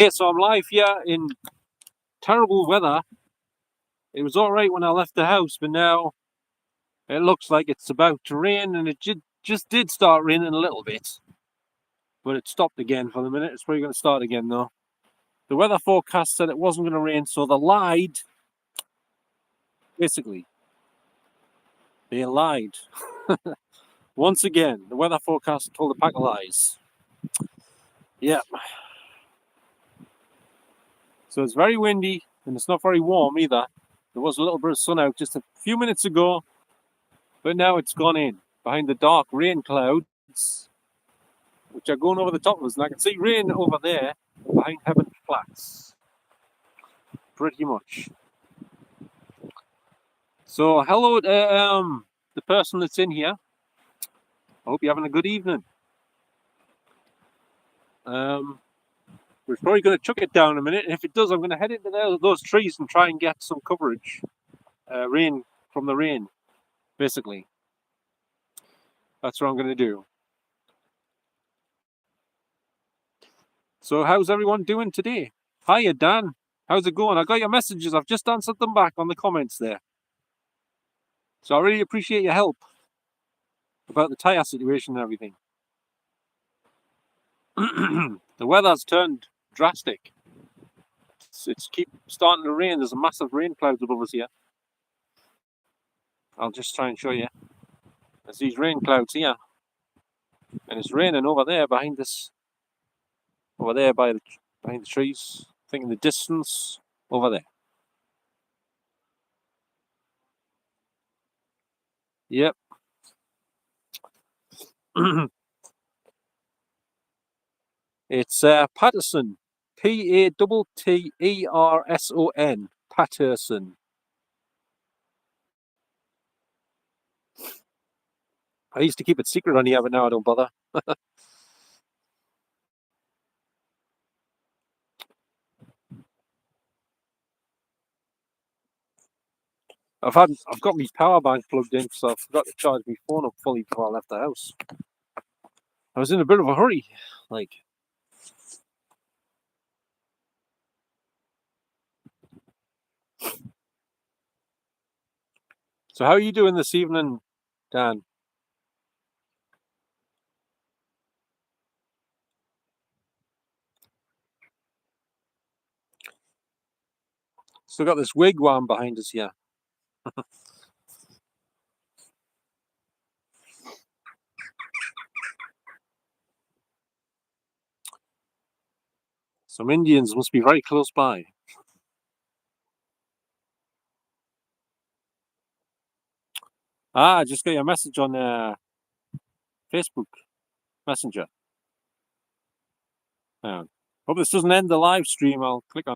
Okay, so I'm live here in terrible weather. It was all right when I left the house, but now it looks like it's about to rain, and it just did start raining a little bit. But it stopped again for the minute. It's probably going to start again, though. The weather forecast said it wasn't going to rain, so they lied. Basically, they lied. Once again, the weather forecast told a pack of lies. Yeah. So it's very windy, and it's not very warm either. There was a little bit of sun out just a few minutes ago, but now it's gone in behind the dark rain clouds, which are going over the top of us, and I can see rain over there behind Heaven Flats. Pretty much. So hello to the person that's in here. I hope you're having a good evening. We're probably going to chuck it down in a minute, and if it does, I'm going to head into those trees and try and get some coverage. Rain from the rain, basically. That's what I'm going to do. So how's everyone doing today? Hiya, Dan. How's it going? I got your messages. I've just answered them back on the comments there. So I really appreciate your help about the tyre situation and everything. The weather's turned drastic. It's keep starting to rain. There's a massive rain clouds above us here. I'll just try and show you. There's these rain clouds here. And it's raining over there behind this. Over there behind the trees. I think in the distance. Over there. Yep. It's Patterson. Patterson. Patterson. I used to keep it secret on here, but now I don't bother. I've got my power bank plugged in, so I forgot to charge my phone up fully before I left the house. I was in a bit of a hurry, like. So how are you doing this evening, Dan? Still got this wigwam behind us here. Some Indians must be very close by. I just got your message on Facebook Messenger. Hope this doesn't end the live stream. I'll click on.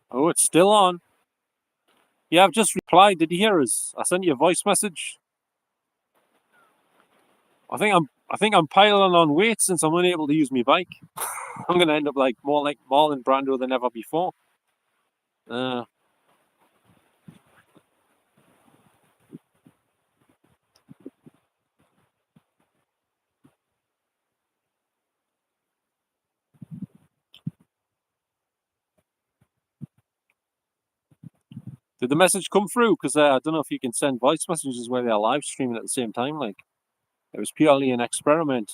Oh, it's still on. Yeah, I've just replied. Did you hear us? I sent you a voice message. I think I'm piling on weight since I'm unable to use my bike. I'm gonna end up more like Marlon Brando than ever before. Did the message come through? Because I don't know if you can send voice messages where they're live streaming at the same time. Like, it was purely an experiment.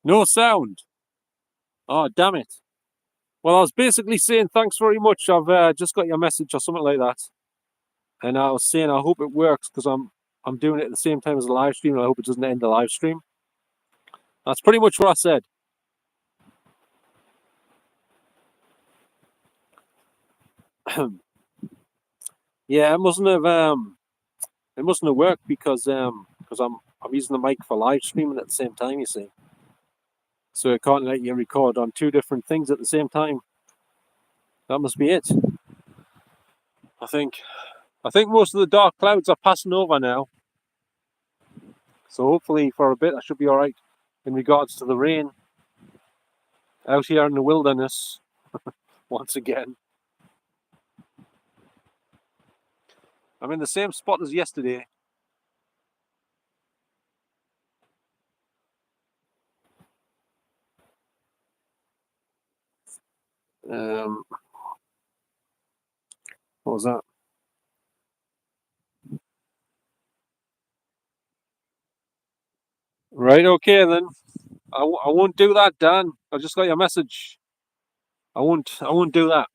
No sound. Oh, damn it. Well, I was basically saying thanks very much. I've just got your message or something like that. And I was saying I hope it works because I'm doing it at the same time as the live stream, and I hope it doesn't end the live stream. That's pretty much what I said. Yeah, it mustn't have worked because I'm I'm using the mic for live streaming at the same time, you see. So it can't let you record on two different things at the same time. That must be it. I think most of the dark clouds are passing over now. So hopefully for a bit I should be alright in regards to the rain out here in the wilderness once again. I'm in the same spot as yesterday. What was that? Right, okay then. I won't do that, Dan. I just got your message. I won't do that.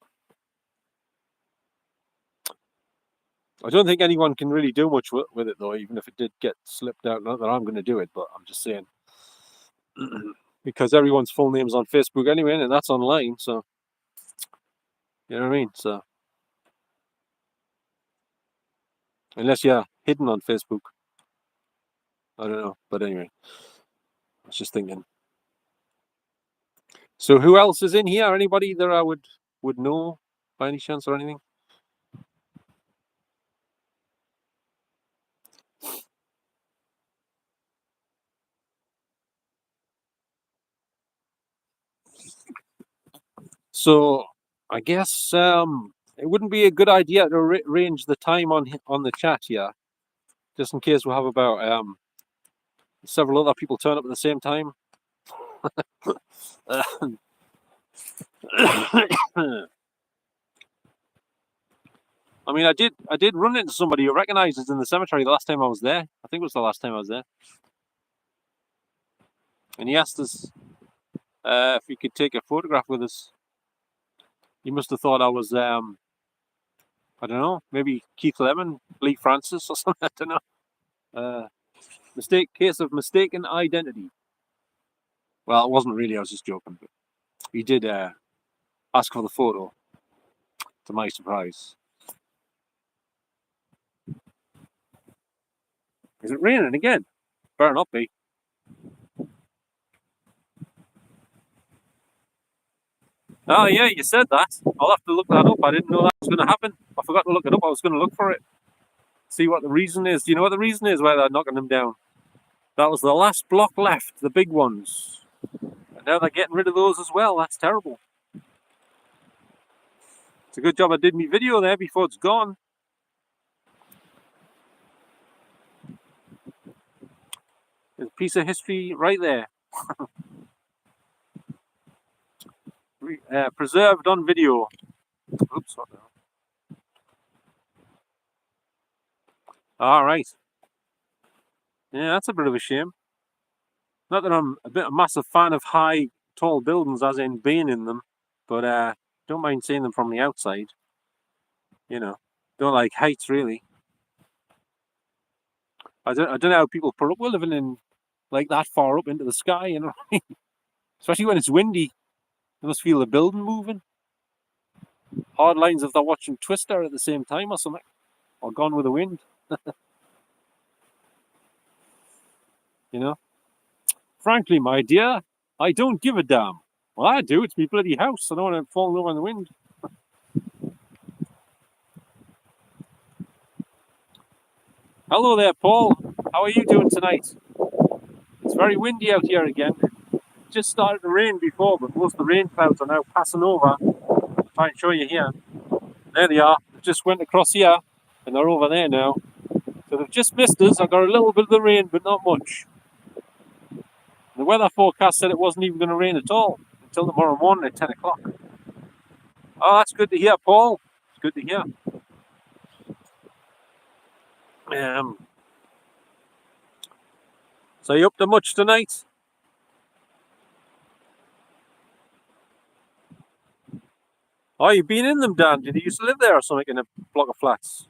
I don't think anyone can really do much with it though, even if it did get slipped out. Not that I'm going to do it, but I'm just saying. Because everyone's full name's on Facebook anyway, and that's online, so you know what I mean? So unless you're hidden on Facebook. I don't know. But anyway. I was just thinking. So who else is in here? Anybody that I would know by any chance or anything? So I guess it wouldn't be a good idea to arrange the time on the chat here, just in case we have about several other people turn up at the same time. I mean, I did run into somebody who recognised us in the cemetery the last time I was there. I think it was the last time I was there, and he asked us if he could take a photograph with us. He must have thought I was I don't know, maybe Keith Lemon, Lee Francis, or something. I don't know. Case of mistaken identity. Well, it wasn't really. I was just joking. But he did ask for the photo, to my surprise. Is it raining again? Better not be. Oh yeah, you said that. I'll have to look that up. I didn't know that was going to happen. I forgot to look it up. I was going to look for it. See what the reason is. Do you know what the reason is why they're knocking them down? That was the last block left, the big ones. And now they're getting rid of those as well. That's terrible. It's a good job I did my video there before it's gone. There's a piece of history right there. Preserved on video. Oops, what the hell? All right. Yeah, that's a bit of a shame. Not that I'm a massive fan of high, tall buildings, as in being in them, but don't mind seeing them from the outside. You know, don't like heights really. I don't know how people put up with living in like that far up into the sky. You know, especially when it's windy. You must feel the building moving. Hard lines if they're watching Twister at the same time or something, or Gone with the Wind. You know. Frankly, my dear, I don't give a damn. Well, I do. It's my bloody house. I don't want to fall over in the wind. Hello there, Paul. How are you doing tonight? It's very windy out here again. It just started to rain before, but most of the rain clouds are now passing over. I'll try and show you here. There they are. They just went across here, and they're over there now. So they've just missed us. I got a little bit of the rain, but not much. The weather forecast said it wasn't even going to rain at all until tomorrow morning at 10 o'clock. Oh, that's good to hear, Paul. It's good to hear. So you up to much tonight? Oh, you've been in them, Dan. Did you used to live there or something in a block of flats?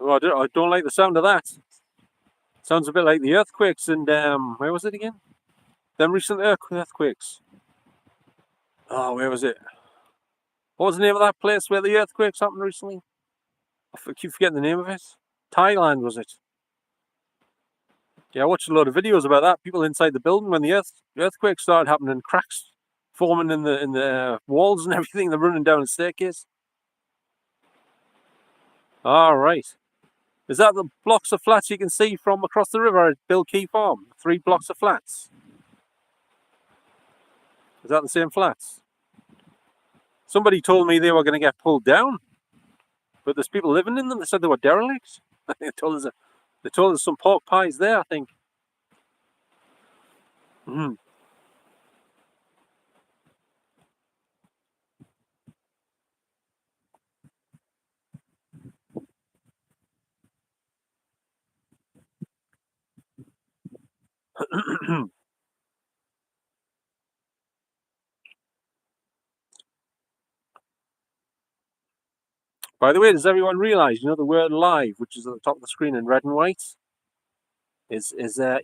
Oh, I don't like the sound of that. Sounds a bit like the earthquakes and where was it again? Them recent earthquakes. Oh, where was it? What was the name of that place where the earthquakes happened recently? I keep forgetting the name of it. Thailand, was it? Yeah, I watched a lot of videos about that. People inside the building when the earthquake started happening, cracks forming in the walls and everything. They're running down the staircase. All right. Is that the blocks of flats you can see from across the river at Bill Key Farm? 3 blocks of flats. Is that the same flats? Somebody told me they were going to get pulled down, but there's people living in them. They said they were derelicts. they told us some pork pies there, I think. Mm-hmm. By the way, does everyone realise, the word live, which is at the top of the screen in red and white, is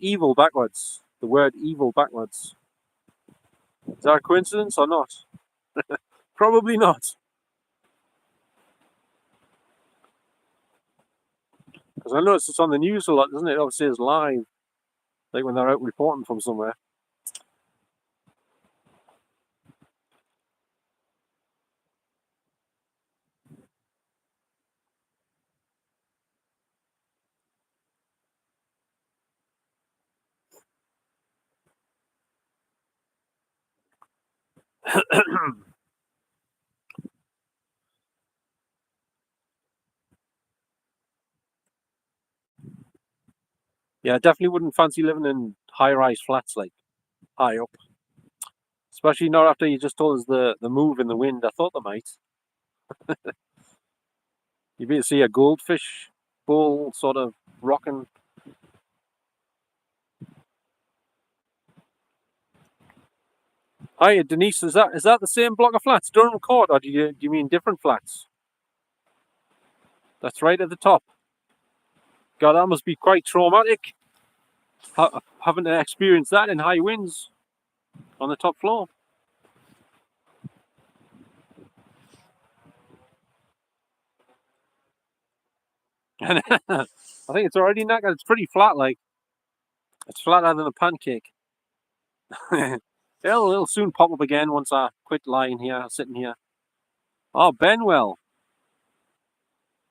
evil backwards. The word evil backwards. Is that a coincidence or not? Probably not. Because I notice it's on the news a lot, doesn't it? It obviously is live, like when they're out reporting from somewhere. Yeah, I definitely wouldn't fancy living in high-rise flats like high up. Especially not after you just told us the move in the wind. I thought they might. You'd be to see a goldfish bowl sort of rocking. Hiya, Denise. Is that the same block of flats, Durham Court, or do you mean different flats? That's right at the top. God, that must be quite traumatic. Having to experience that in high winds on the top floor. I think it's already knackered. It's pretty flat, like it's flatter than a pancake. it'll soon pop up again once I quit lying here, sitting here. Oh, Benwell.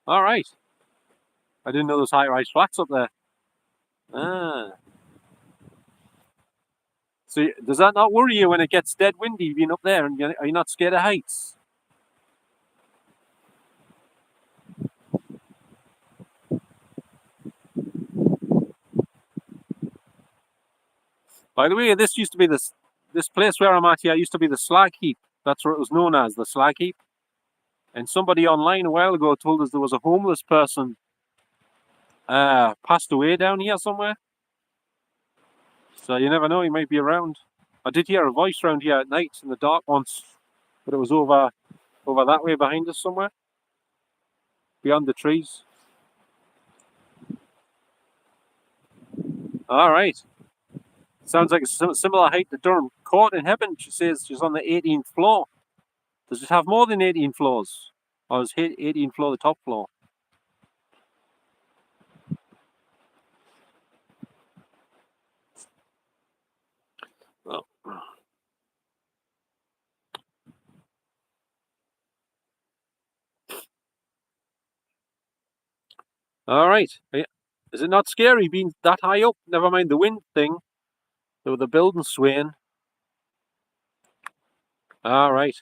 All right. I didn't know there's high-rise flats up there. Ah. So does that not worry you when it gets dead windy being up there? And are you not scared of heights? By the way, this used to be this place where I'm at here used to be the slag heap. That's what it was known as, the slag heap. And somebody online a while ago told us there was a homeless person passed away down here somewhere. So you never know, he might be around. I did hear a voice around here at night in the dark once, but it was over that way behind us somewhere, beyond the trees. All right. Sounds like a similar height to Durham Court in Heaven. She says she's on the 18th floor. Does it have more than 18 floors? Or is 18th floor the top floor? Oh. All right. Is it not scary being that high up? Never mind the wind thing. The building swaying. All right.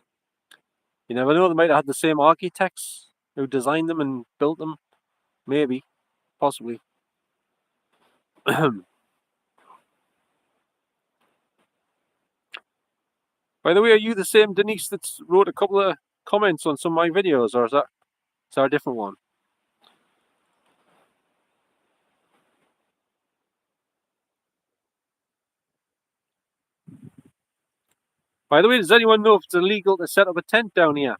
You never know. They might have had the same architects who designed them and built them. Maybe. Possibly. By the way, are you the same Denise that's wrote a couple of comments on some of my videos, or is that a different one? By the way, does anyone know if it's illegal to set up a tent down here?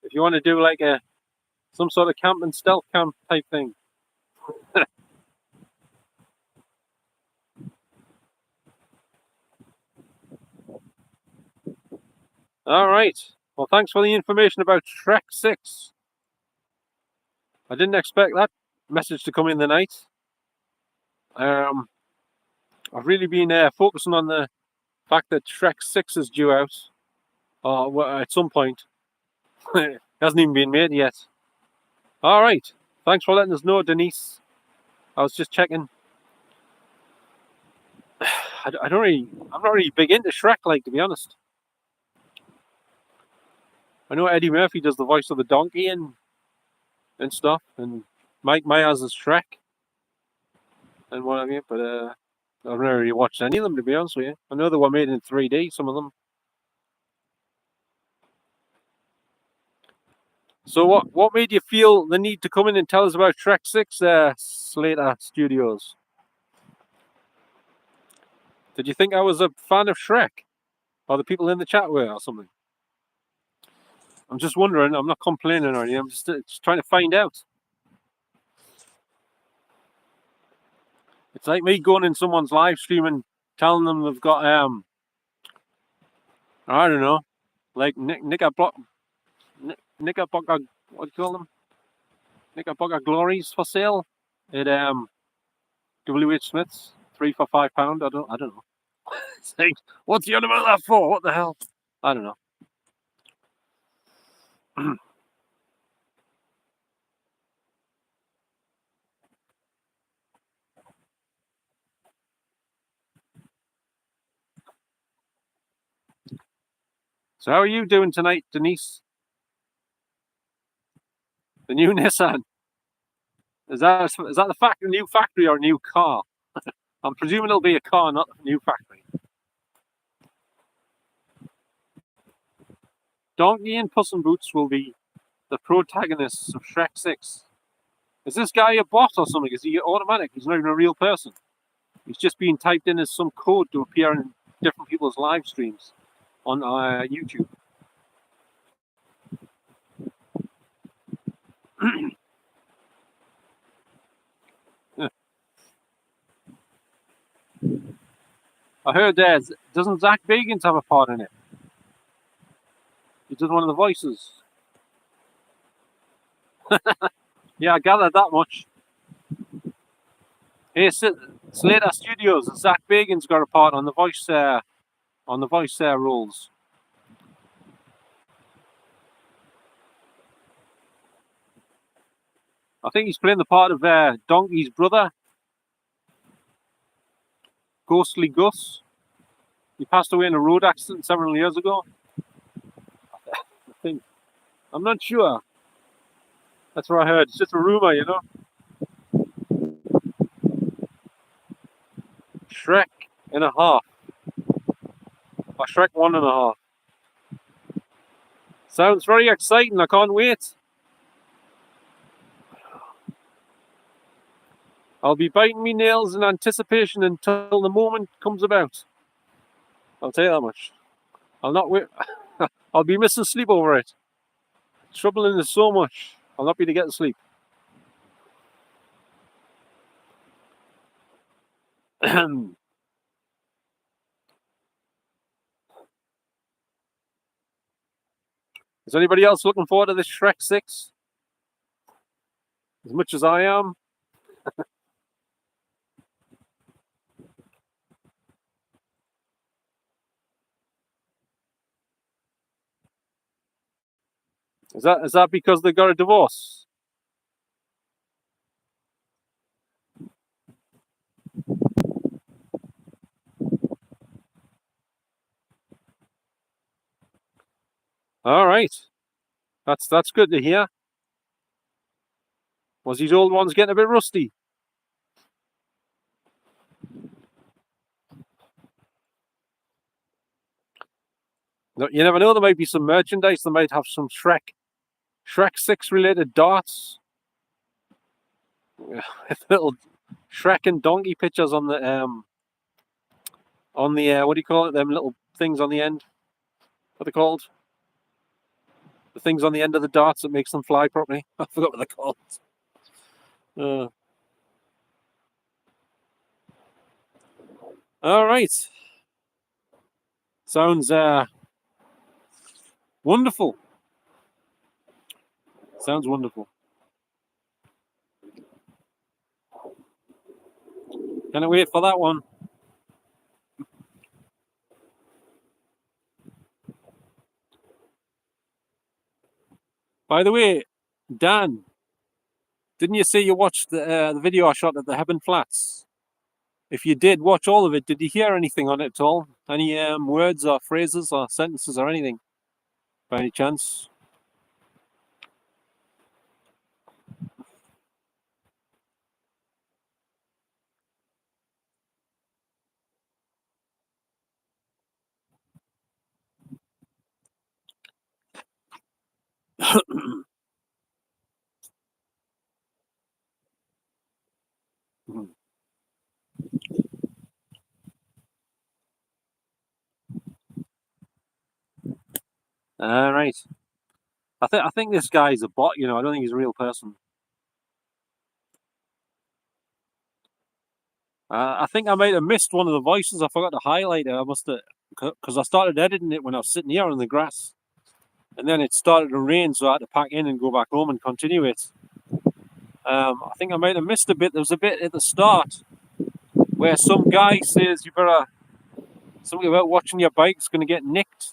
If you want to do like some sort of camping stealth camp type thing. All right. Well, thanks for the information about Shrek 6. I didn't expect that message to come in the night. I've really been focusing on the fact that Shrek 6 is due out at some point. It hasn't even been made yet. All right. Thanks for letting us know, Denise. I was just checking. I'm not really big into Shrek, like, to be honest. I know Eddie Murphy does the voice of the donkey and stuff, and Mike Myers is Shrek and what have you, but I've never really watched any of them, to be honest with you. I know they were made in 3D, some of them. So what made you feel the need to come in and tell us about Shrek 6, Slater Studios? Did you think I was a fan of Shrek? Or the people in the chat were, or something? I'm just wondering. I'm not complaining or anything. I'm just trying to find out. It's like me going in someone's live stream and telling them they've got I don't know, like Knickerbocker, what do you call them? Knickerbocker glories for sale at WH Smith's, 3 for £5. I don't know. It's like, what's you on about that for? What the hell? I don't know. So how are you doing tonight, Denise? The new Nissan. Is that the new factory or a new car? I'm presuming it'll be a car, not a new factory. Donkey and Puss in Boots will be the protagonists of Shrek 6. Is this guy a bot or something? Is he automatic? He's not even a real person. He's just being typed in as some code to appear in different people's live streams on YouTube. I heard doesn't Zach Bagans have a part in it? He does one of the voices. Yeah, I gathered that much. Hey, Slater Studios. Zach Bagans got a part on the voice roles. I think he's playing the part of Donkey's brother, Ghostly Gus. He passed away in a road accident several years ago. I think. I'm not sure. That's what I heard. It's just a rumor, you know. Shrek and a half. Or Shrek 1.5. Sounds very exciting. I can't wait. I'll be biting my nails in anticipation until the moment comes about. I'll tell you that much. I'll not wait. I'll be missing sleep over it. Troubling is so much. I'll not be to get to sleep. Is anybody else looking forward to this Shrek 6? As much as I am. Is that because they got a divorce? All right. That's good to hear. Was these old ones getting a bit rusty? You never know. There might be some merchandise. They might have some Shrek 6 related darts. Little Shrek and donkey pictures on the what do you call it? Them little things on the end. What are they called? The things on the end of the darts that makes them fly properly. I forgot what they're called. All right. Sounds wonderful. Sounds wonderful. Can't wait for that one. By the way, Dan, didn't you say you watched the video I shot at the Hebben Flats? If you did watch all of it, did you hear anything on it at all? Any words or phrases or sentences or anything, by any chance? Right. I think this guy's a bot. I don't think he's a real person. I think I might have missed one of the voices. I forgot to highlight it. I must have, because I started editing it when I was sitting here on the grass, and then it started to rain, so I had to pack in and go back home and continue it. I think I might have missed a bit. There was a bit at the start where some guy says you better something about watching your bike's going to get nicked.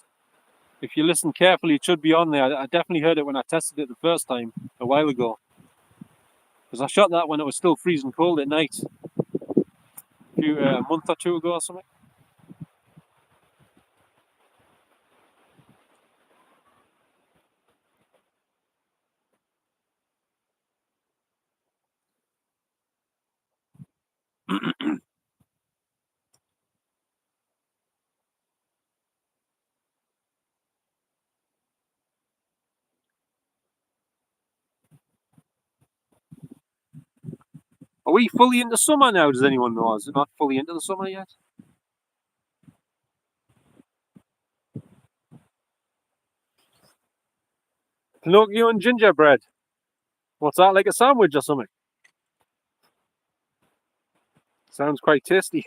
If you listen carefully, it should be on there. I definitely heard it when I tested it the first time a while ago, because I shot that when it was still freezing cold at night, a month or two ago or something. Are we fully into summer now? Does anyone know? Is it not fully into the summer yet? Pinocchio and gingerbread. What's that, like a sandwich or something? Sounds quite tasty.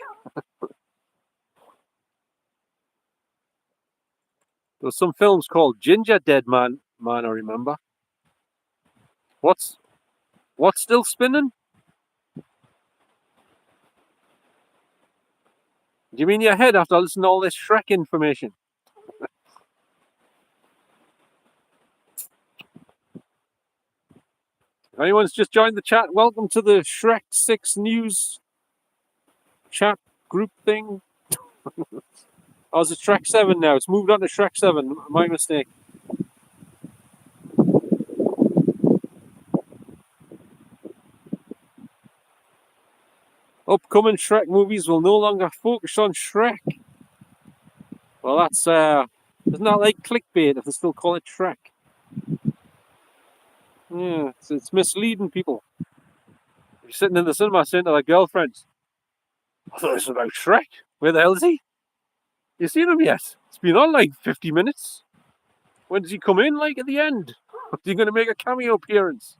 There's some films called Ginger Dead Man, I remember. What's still spinning? Do you mean your head after listening to all this Shrek information? If anyone's just joined the chat, welcome to the Shrek 6 news chat group thing. Oh, it's Shrek 7 now. It's moved on to Shrek 7. My mistake. Upcoming Shrek movies will no longer focus on Shrek. Well, that's isn't that like clickbait if they still call it Shrek? Yeah, it's misleading people. You're sitting in the cinema saying to their girlfriends, I thought this was about Shrek. Where the hell is he? You seen him yet? It's been on like 50 minutes. When does he come in, like, at the end? Is he going to make a cameo appearance?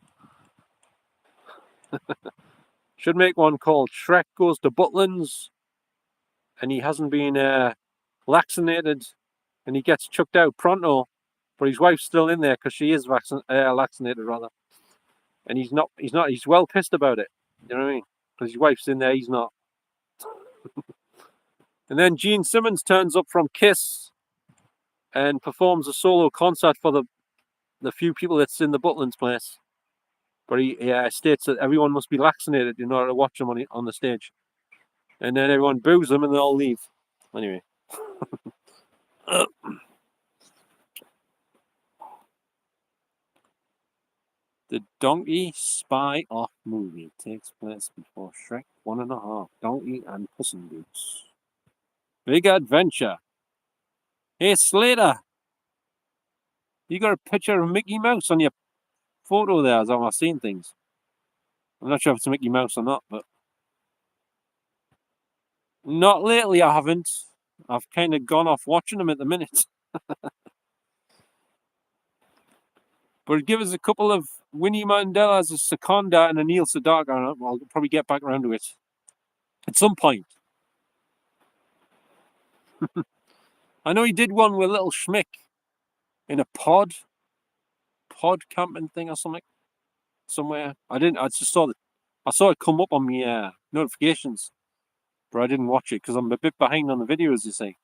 Should make one called Shrek Goes to Butlins, and he hasn't been vaccinated, and he gets chucked out pronto, but his wife's still in there because she is vaccinated, rather. And he's well pissed about it. You know what I mean? Because his wife's in there, he's not. And then Gene Simmons turns up from Kiss and performs a solo concert for the few people that's in the Butlins place. But he states that everyone must be vaccinated in order to watch him on the stage. And then everyone boos him and they all leave. Anyway. The Donkey Spy Off movie takes place before Shrek 1.5, Donkey and Puss in Boots. Big adventure. Hey, Slater, you got a picture of Mickey Mouse on your photo there, as I'm seeing things. I'm not sure if it's Mickey Mouse or not, but not lately I haven't. I've kind of gone off watching them at the minute. But give us a couple of Winnie Mandela's, a Seconda, and a Neil Sedaka, and I'll probably get back around to it at some point. I know he did one with Little Schmick in a pod camping thing or something somewhere. I just saw it come up on my notifications, but I didn't watch it because I'm a bit behind on the videos, you see.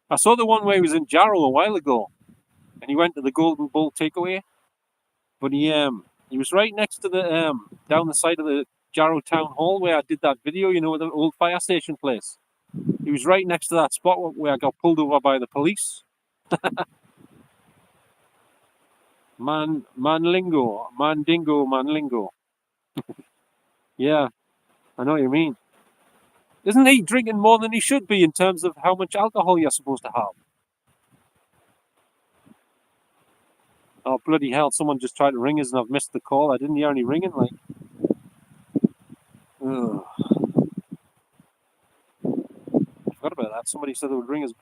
I saw the one where he was in Jarrow a while ago, and he went to the Golden Bull takeaway. But he was right next to the down the side of the Jarrow Town Hall where I did that video. You know, the old fire station place. He was right next to that spot where I got pulled over by the police. Manlingo, Manlingo. Yeah, I know what you mean. Isn't he drinking more than he should be in terms of how much alcohol you're supposed to have? Oh, bloody hell, someone just tried to ring us and I've missed the call. I didn't hear any ringing, like. Ugh. I forgot about that. Somebody said they would ring us.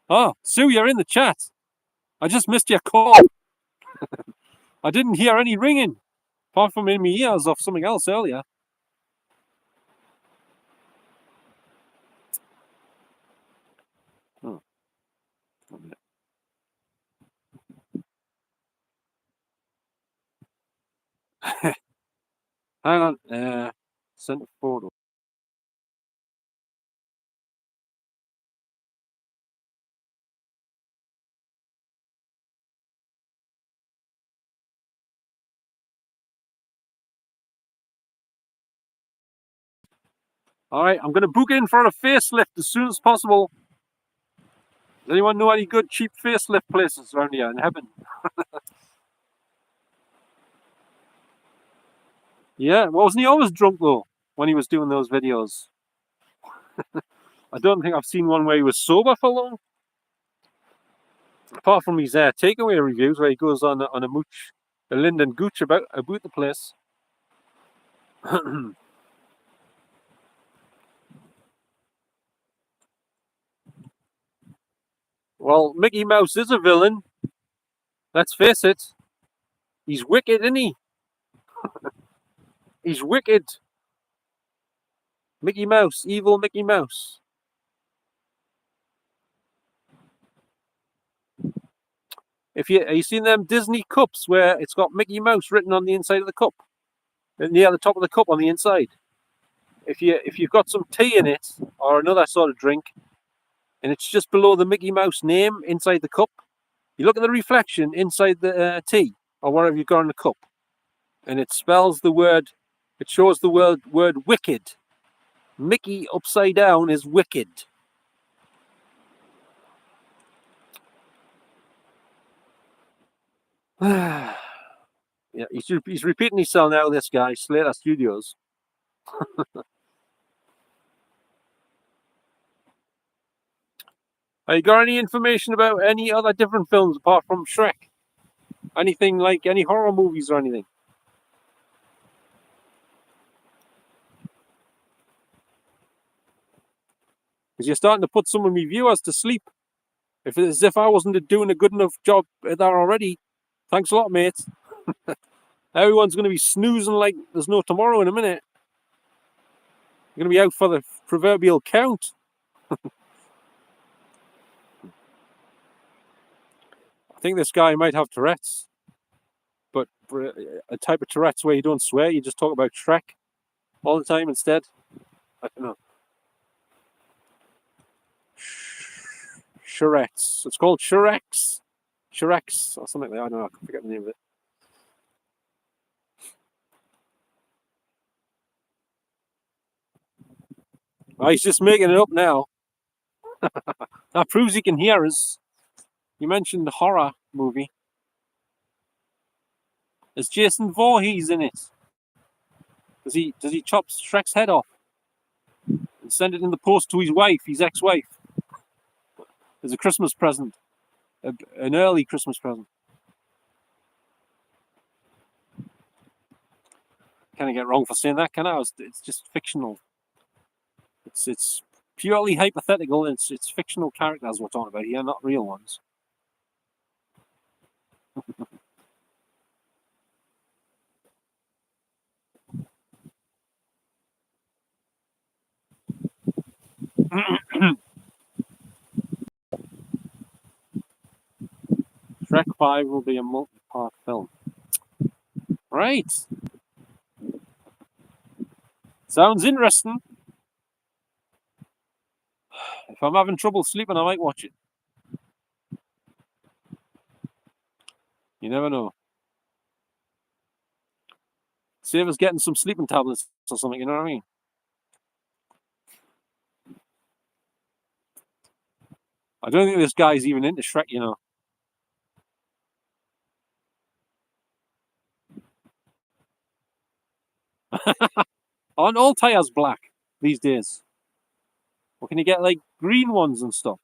Oh, Sue, you're in the chat. I just missed your call. I didn't hear any ringing, apart from in my ears off something else earlier. Oh. Hang on. Send a photo. All right, I'm going to book in for a facelift as soon as possible. Does anyone know any good cheap facelift places around here in heaven? Yeah, wasn't he always drunk though when he was doing those videos? I don't think I've seen one where he was sober for long. Apart from his takeaway reviews where he goes on a mooch, a Linden gooch about the place. Well, Mickey Mouse is a villain. Let's face it. He's wicked, isn't he? He's wicked. Mickey Mouse, evil Mickey Mouse. Have you seen them Disney cups where it's got Mickey Mouse written on the inside of the cup, near the top of the cup on the inside? If you've got some tea in it or another sort of drink, and it's just below the Mickey Mouse name inside the cup, you look at the reflection inside the tea or whatever you've got in the cup, and it spells the word. It shows the word wicked. Mickey upside down is wicked. Yeah, he's repeating himself now. This guy, Slater Studios. Have you got any information about any other different films apart from Shrek? Anything like any horror movies or anything? Because you're starting to put some of my viewers to sleep. As if I wasn't doing a good enough job at that already. Thanks a lot, mate. Everyone's going to be snoozing like there's no tomorrow in a minute. You're going to be out for the proverbial count. I think this guy might have Tourette's. But a type of Tourette's where you don't swear, you just talk about Shrek all the time instead. I don't know. Shrek's. It's called Shrek's. Shrek's or something like that. I don't know. I forget the name of it. Oh, he's just making it up now. That proves he can hear us. You mentioned the horror movie. Is Jason Voorhees in it? Does he chop Shrek's head off and send it in the post to his wife, his ex-wife, as a Christmas present, an early Christmas present? Can I get wrong for saying that? Can I? It's just fictional. It's purely hypothetical. It's fictional characters we're talking about here, not real ones. Shrek 5 will be a multi-part film. Right. Sounds interesting. If I'm having trouble sleeping, I might watch it. You never know. Save us getting some sleeping tablets or something, you know what I mean? I don't think this guy's even into Shrek, you know. Aren't all tires black these days? Or can you get like green ones and stuff?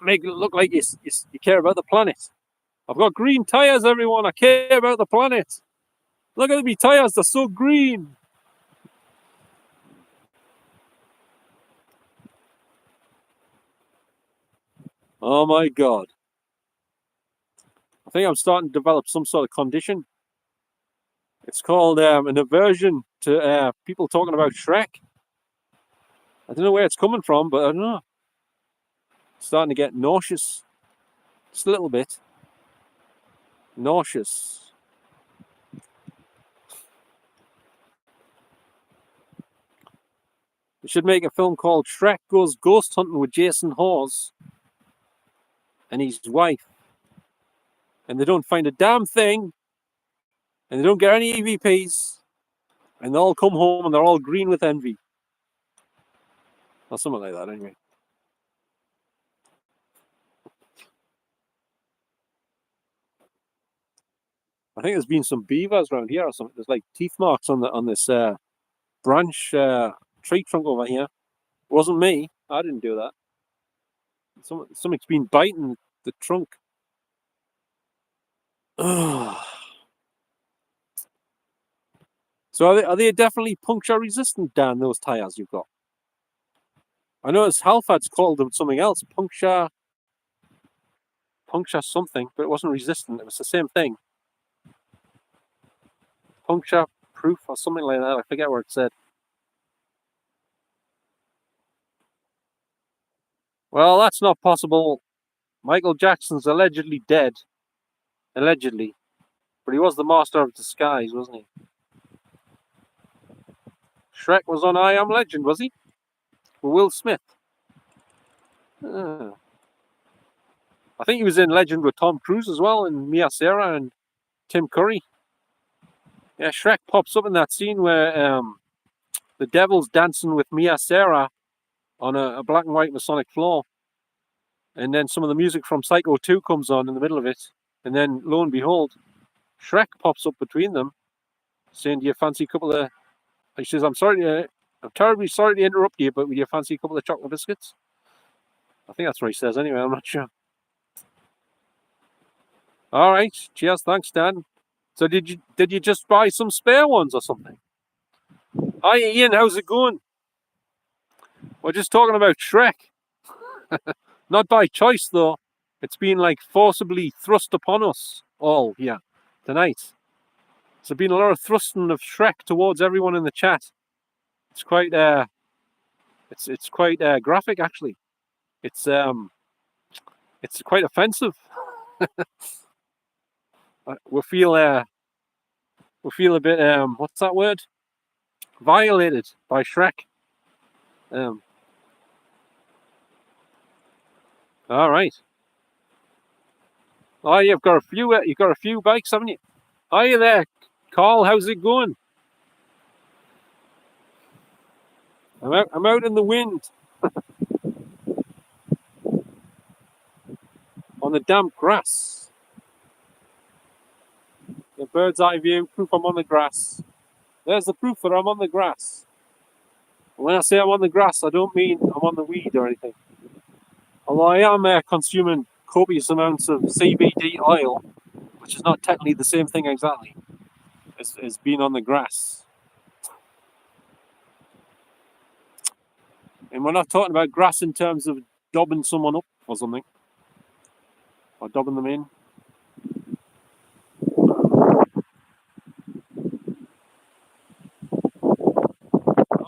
Make it look like you care about the planet. I've got green tires, everyone. I care about the planet. Look at me tires, they're so green. Oh my god. I think I'm starting to develop some sort of condition. It's called an aversion to people talking about Shrek. I don't know where it's coming from, but I don't know. Starting to get nauseous. Just a little bit. Nauseous. They should make a film called Shrek Goes Ghost Hunting with Jason Hawes and his wife. And they don't find a damn thing. And they don't get any EVPs. And they all come home and they're all green with envy. Or something like that, anyway. I think there's been some beavers around here or something. There's like teeth marks on this branch tree trunk over here. It wasn't me. I didn't do that. Something's been biting the trunk. So are they definitely puncture resistant, Dan, those tires you've got? I noticed Halfad's called them something else, puncture something, but it wasn't resistant. It was the same thing. Puncture proof or something like that. I forget what it said. Well, that's not possible. Michael Jackson's allegedly dead. Allegedly. But he was the master of disguise, wasn't he? Shrek was on I Am Legend, was he? With Will Smith. I think he was in Legend with Tom Cruise as well, and Mia Sara and Tim Curry. Yeah, Shrek pops up in that scene where the devil's dancing with Mia Sara on a black and white Masonic floor. And then some of the music from Psycho 2 comes on in the middle of it. And then, lo and behold, Shrek pops up between them, saying, do you fancy a couple of... He says, I'm terribly sorry to interrupt you, but would you fancy a couple of chocolate biscuits? I think that's what he says anyway, I'm not sure. All right, cheers, thanks, Dan. So did you just buy some spare ones or something? Hi, Ian, how's it going? We're just talking about Shrek. Not by choice, though. It's been like forcibly thrust upon us all here tonight. There's been a lot of thrusting of Shrek towards everyone in the chat. It's quite it's quite graphic, actually. It's quite offensive. we feel a bit what's that word? Violated by Shrek. All right. Oh, you've got a few bikes, haven't you? Hi there, Carl. How's it going? I'm out in the wind on the damp grass. The bird's eye view, proof I'm on the grass. There's the proof that I'm on the grass. And when I say I'm on the grass, I don't mean I'm on the weed or anything. Although I am consuming copious amounts of CBD oil, which is not technically the same thing exactly as being on the grass. And we're not talking about grass in terms of dobbing someone up or something. Or dobbing them in.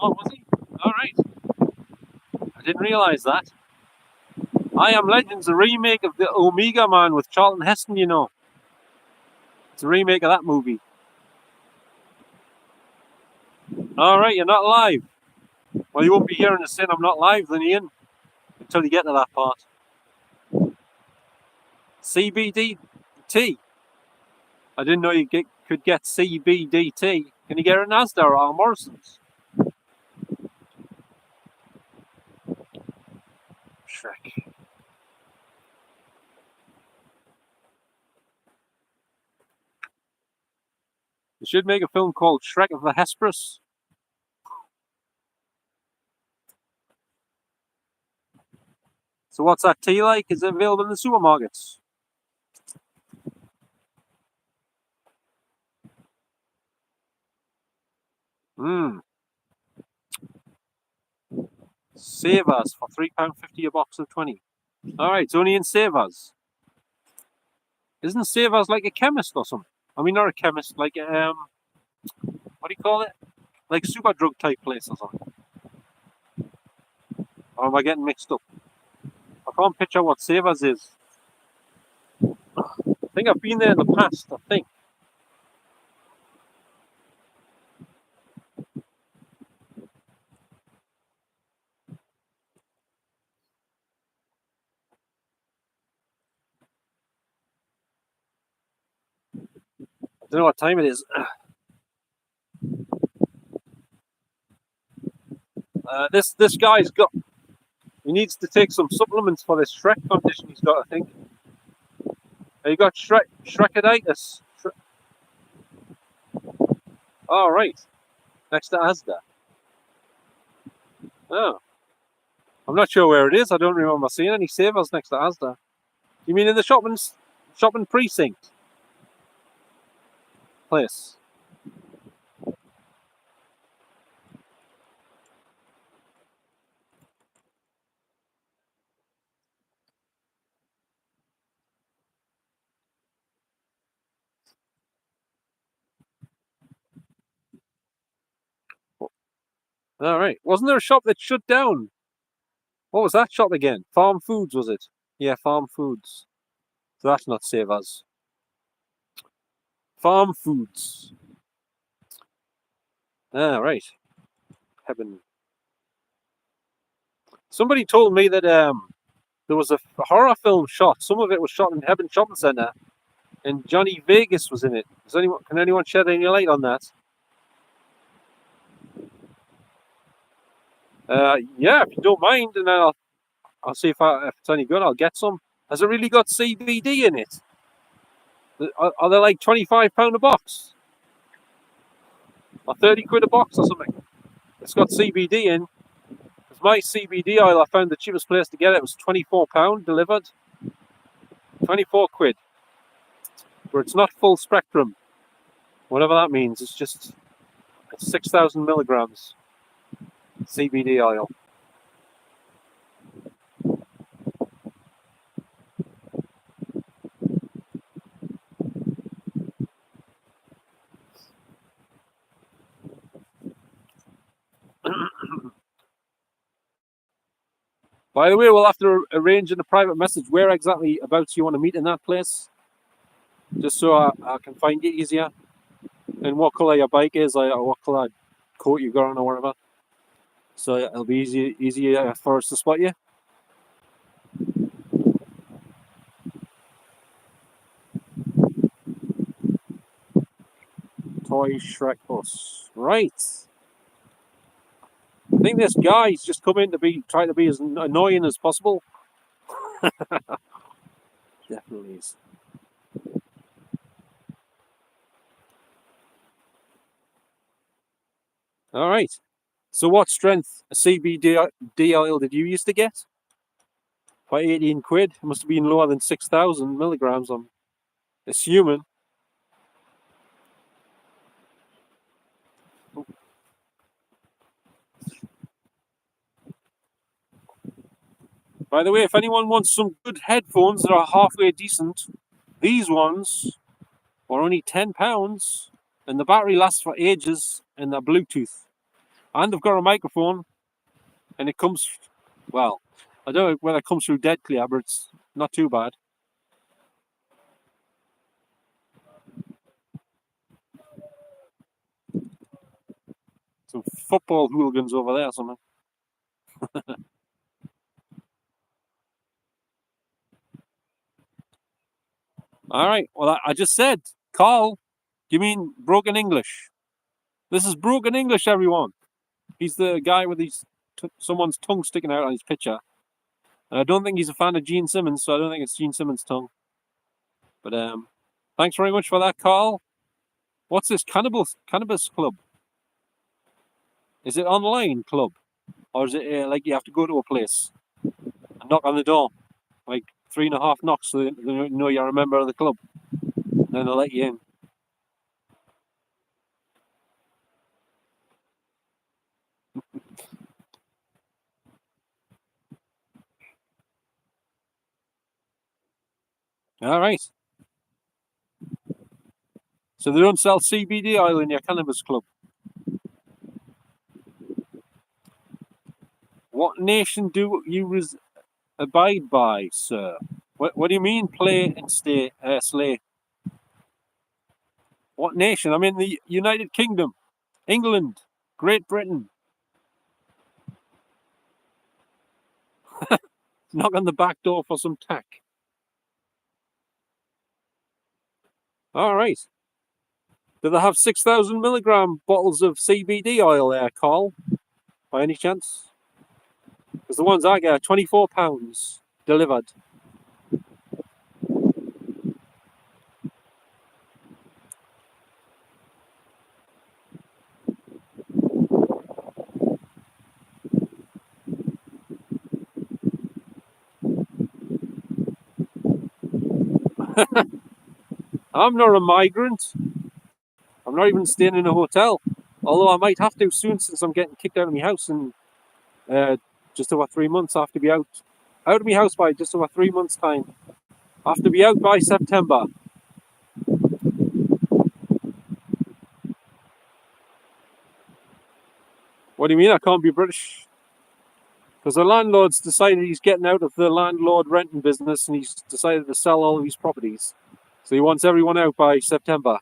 Oh, was he? Alright. I didn't realise that. I Am Legend's a remake of the Omega Man with Charlton Heston, you know. It's a remake of that movie. Alright, you're not live. Well, you won't be hearing us saying I'm not live then, Ian, until you get to that part. CBDT. I didn't know you could get CBDT. Can you get it in Asda or Morrison's? Shrek. You should make a film called Shrek of the Hesperus. So what's that tea like? Is it available in the supermarkets? Mmm. Savers for £3.50 a box of 20. Alright, it's only in Savers. Isn't Savers like a chemist or something? I mean, not a chemist, like what do you call it? Like super drug type place or something. Or am I getting mixed up? I can't picture what Savers is. I think I've been there in the past, I think. I don't know what time it is. This guy's got. He needs to take some supplements for this Shrek condition he's got. I think. He got Shrekaditis. Oh right, next to Asda. Oh, I'm not sure where it is. I don't remember seeing any Savers next to Asda. You mean in the shopping precinct place? All right. Wasn't there a shop that shut down? What was that shop again? Farm Foods, was it? Yeah, Farm Foods. So that's not Savers. Farm Foods. Ah, right. Heaven. Somebody told me that there was a horror film shot. Some of it was shot in Heaven Shopping Centre, and Johnny Vegas was in it. Can anyone shed any light on that? Yeah, if you don't mind, and then I'll see if it's any good. I'll get some. Has it really got CBD in it? Are they like £25 a box? Or 30 quid a box or something? It's got CBD in. Because my CBD oil, I found the cheapest place to get it was £24 delivered. 24 quid. But it's not full spectrum. Whatever that means. It's 6,000 milligrams CBD oil. By the way, we'll have to arrange in a private message where exactly about you want to meet in that place. Just so I can find you easier. And what colour your bike is, or what colour coat you got on, or whatever. So it'll be easier for us to spot you. Toy Shrek bus. Right. I think this guy's just come in to try to be as annoying as possible. Definitely is. All right. So what strength CBD oil did you used to get? For 18 quid. It must have been lower than 6,000 milligrams, I'm assuming. By the way, if anyone wants some good headphones that are halfway decent, these ones are only £10 and the battery lasts for ages and they're Bluetooth. And they've got a microphone and it comes, well, I don't know whether it comes through dead clear, but it's not too bad. Some football hooligans over there or something. All right. Well, I just said, Carl, you mean broken English? This is broken English, everyone. He's the guy with someone's tongue sticking out on his picture. And I don't think he's a fan of Gene Simmons, so I don't think it's Gene Simmons' tongue. But thanks very much for that, Carl. What's this cannabis club? Is it online club, or is it like you have to go to a place and knock on the door, like 3.5 knocks, so they know you're a member of the club, and then they'll let you in? All right. So they don't sell CBD oil in your cannabis club. What nation do you abide by, sir? What do you mean, play and slay? What nation? I'm in the United Kingdom, England, Great Britain. Knock on the back door for some tack. All right. Do they have 6,000 milligram bottles of CBD oil there, Carl? By any chance? Because the ones I get are £24 delivered. I'm not a migrant. I'm not even staying in a hotel. Although I might have to soon, since I'm getting kicked out of my house in just over 3 months. I have to be out of my house by just over 3 months' time. I have to be out by September. What do you mean I can't be British? Because the landlord's decided he's getting out of the landlord renting business, and he's decided to sell all of his properties. So he wants everyone out by September.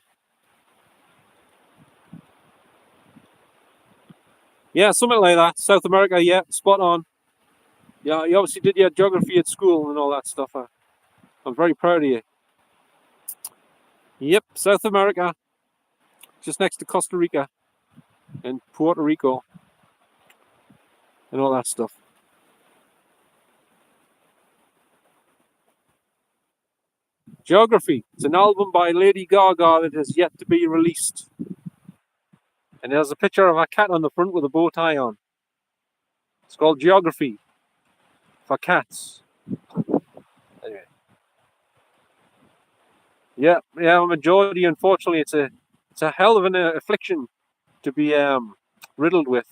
Yeah, something like that. South America, yeah, spot on. Yeah, you obviously did your geography at school and all that stuff. I'm very proud of you. Yep, South America, just next to Costa Rica and Puerto Rico and all that stuff. Geography. It's an album by Lady Gaga that has yet to be released. And there's a picture of a cat on the front with a bow tie on. It's called Geography for cats. Anyway. Yeah, I'm a Geordie. Unfortunately, it's a hell of an affliction to be riddled with.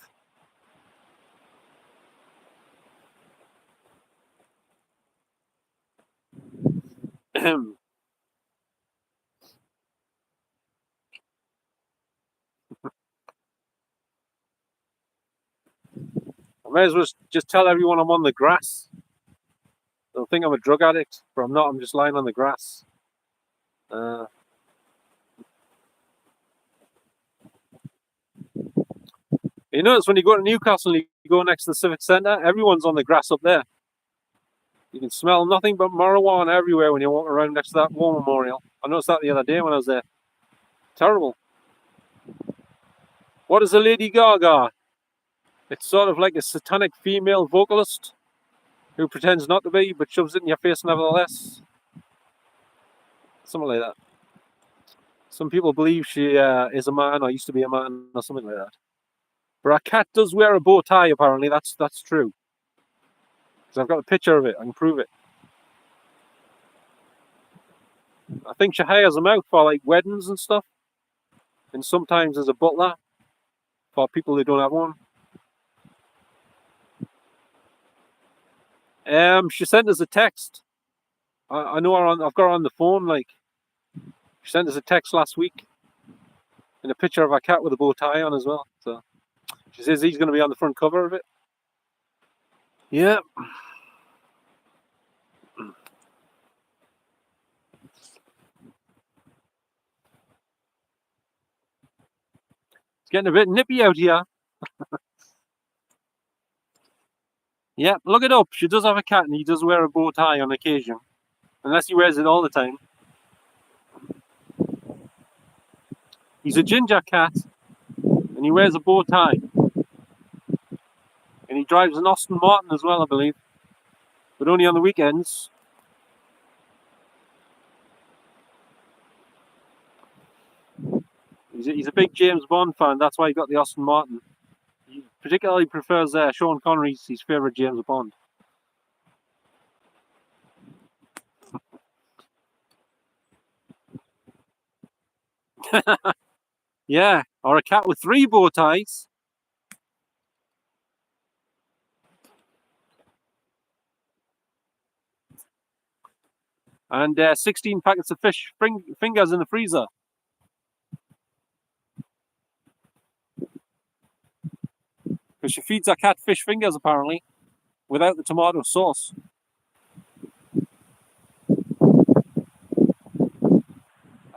I may as well just tell everyone I'm on the grass. They'll think I'm a drug addict, but I'm not. I'm just lying on the grass. You notice when you go to Newcastle and you go next to the Civic Centre, everyone's on the grass up there. You can smell nothing but marijuana everywhere when you walk around next to that war memorial. I noticed that the other day when I was there. Terrible. What is a Lady Gaga? It's sort of like a satanic female vocalist who pretends not to be, but shoves it in your face nevertheless. Something like that. Some people believe she is a man or used to be a man or something like that. But a cat does wear a bow tie, apparently. That's true. Because I've got a picture of it. I can prove it. I think she hires them out for like weddings and stuff. And sometimes as a butler for people who don't have one. She sent us a text. I know her I've got her on the phone. Like, she sent us a text last week, and a picture of a cat with a bow tie on as well. So she says he's going to be on the front cover of it. Yeah. It's getting a bit nippy out here. Yeah, look it up. She does have a cat and he does wear a bow tie on occasion. Unless he wears it all the time. He's a ginger cat and he wears a bow tie. And he drives an Aston Martin as well, I believe. But only on the weekends. He's a big James Bond fan, that's why he got the Aston Martin. He particularly prefers Sean Connery's his favourite James Bond. Yeah, or a cat with 3 bow ties. And 16 packets of fish fingers in the freezer. Because she feeds her cat fish fingers, apparently, without the tomato sauce.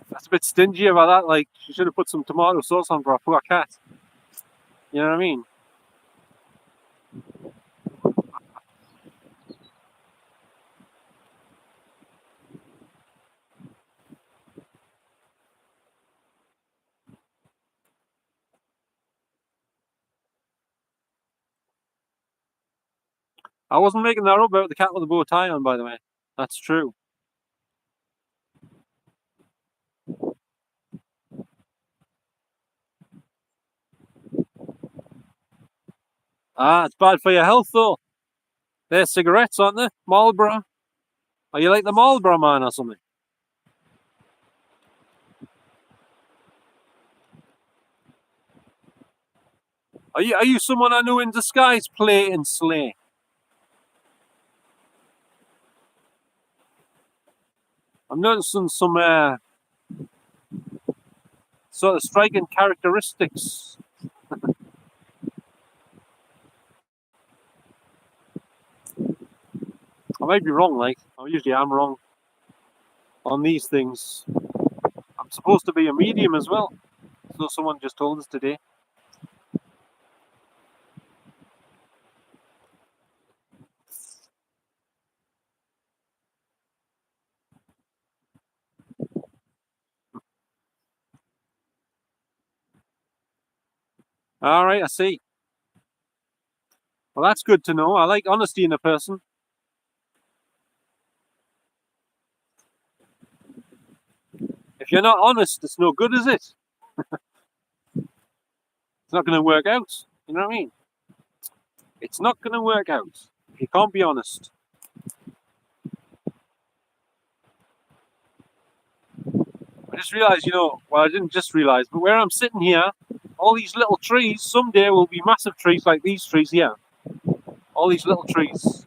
That's a bit stingy about that. Like, she should have put some tomato sauce on for a poor cat. You know what I mean? I wasn't making that up about the cat with the bow tie on, by the way. That's true. Ah, it's bad for your health, though. They're cigarettes, aren't they? Marlboro. Are you like the Marlboro man or something? Are you someone I know in disguise, play and slay? I'm noticing some sort of striking characteristics. I might be wrong, like, I usually am wrong on these things. I'm supposed to be a medium as well, so someone just told us today. All right, I see. Well, that's good to know. I like honesty in a person. If you're not honest, it's no good, is it? It's not going to work out. You know what I mean? It's not going to work out if you can't be honest. I just realised, well, I didn't just realise, but where I'm sitting here, all these little trees, someday will be massive trees like these trees here. All these little trees.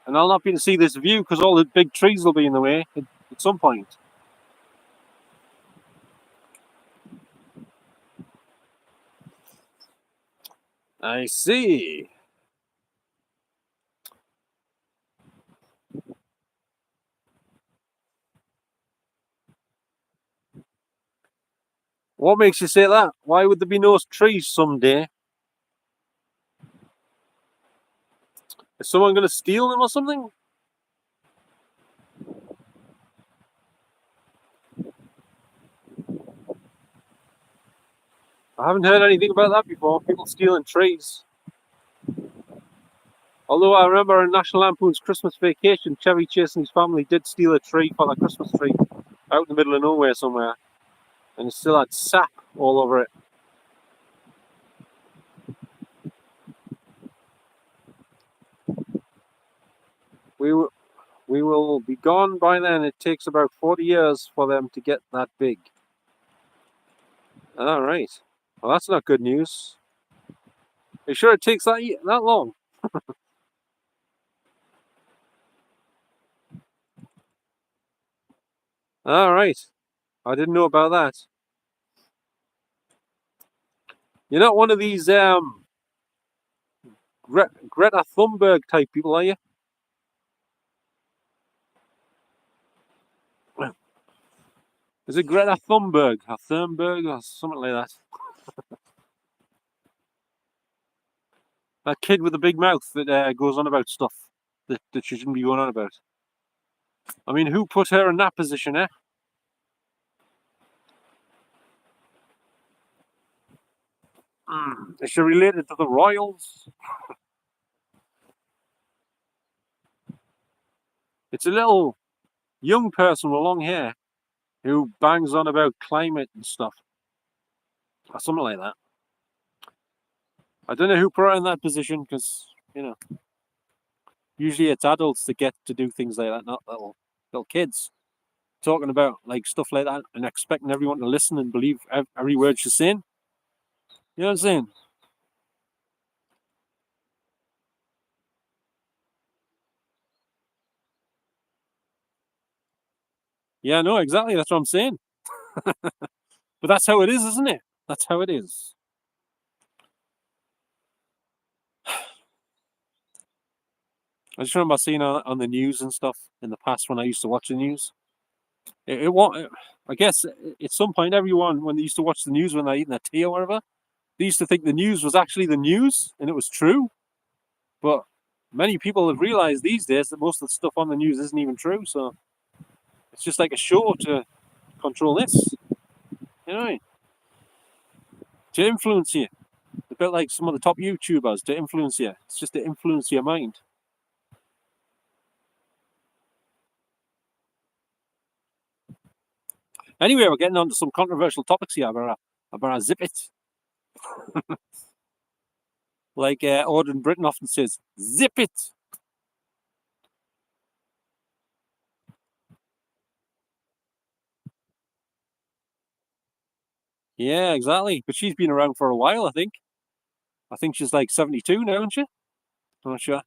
And I'll not be able to see this view because all the big trees will be in the way at some point. I see. What makes you say that? Why would there be no trees someday? Is someone going to steal them or something? I haven't heard anything about that before. People stealing trees. Although I remember in National Lampoon's Christmas Vacation, Chevy Chase and his family did steal a tree for their Christmas tree out in the middle of nowhere somewhere. And it still had sap all over it. We will be gone by then. It takes about 40 years for them to get that big. All right. Well, that's not good news. Are you sure it takes that long? All right. I didn't know about that. You're not one of these Greta Thunberg type people, are you? Is it Greta Thunberg or Thunberg or something like that? That kid with the big mouth that goes on about stuff that she shouldn't be going on about. I mean, who put her in that position, eh? Is she related to the royals? It's a little young person with long hair who bangs on about climate and stuff, or something like that. I don't know who put her in that position because, usually it's adults that get to do things like that, not little kids talking about like stuff like that and expecting everyone to listen and believe every word she's saying. You know what I'm saying? Yeah, no, exactly. That's what I'm saying. But that's how it is, isn't it? That's how it is. I just remember seeing on the news and stuff in the past when I used to watch the news. I guess at some point, everyone, when they used to watch the news when they're eating their tea or whatever, they used to think the news was actually the news and it was true. But many people have realized these days that most of the stuff on the news isn't even true. So it's just like a show to control this, you know, to influence you. A bit like some of the top YouTubers to influence you. It's just to influence your mind. Anyway, we're getting on to some controversial topics here. I better zip it. Like Auden Britain often says, zip it. Yeah, exactly. But she's been around for a while, I think. I think she's like 72 now, isn't she? I'm not sure.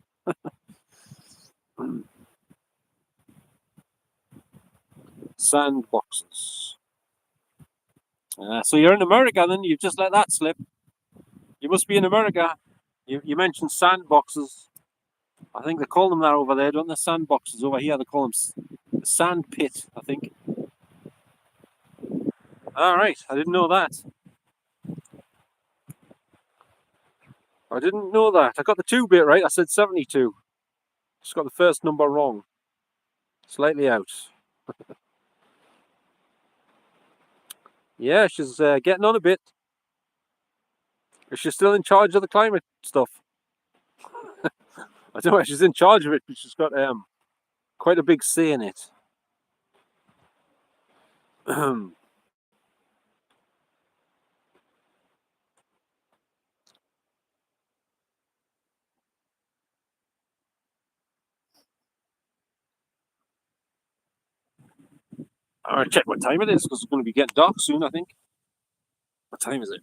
Sandboxes. So you're in America then? You've just let that slip. You must be in America. You mentioned sandboxes. I think they call them that over there, don't they? Sandboxes over here. They call them sand pit, I think. All right. I didn't know that. I didn't know that. I got the two bit right. I said 72. Just got the first number wrong. Slightly out. Yeah, she's getting on a bit. Is she still in charge of the climate stuff? I don't know if she's in charge of it, but she's got quite a big say in it. All right, check what time it is because it's going to be getting dark soon, I think. What time is it?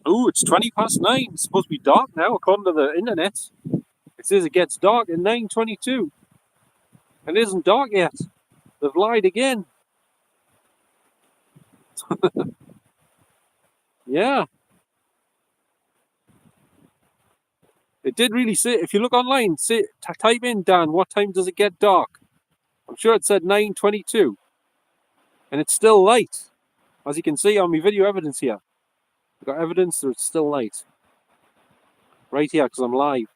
Oh, it's 20 past 9. It's supposed to be dark now, according to the internet. It says it gets dark at 9:22. And it isn't dark yet. They've lied again. Yeah, it did really say. If you look online, type in, Dan, what time does it get dark? I'm sure it said 9:22, and it's still light, as you can see on my video evidence here. I've got evidence that it's still light right here because I'm live.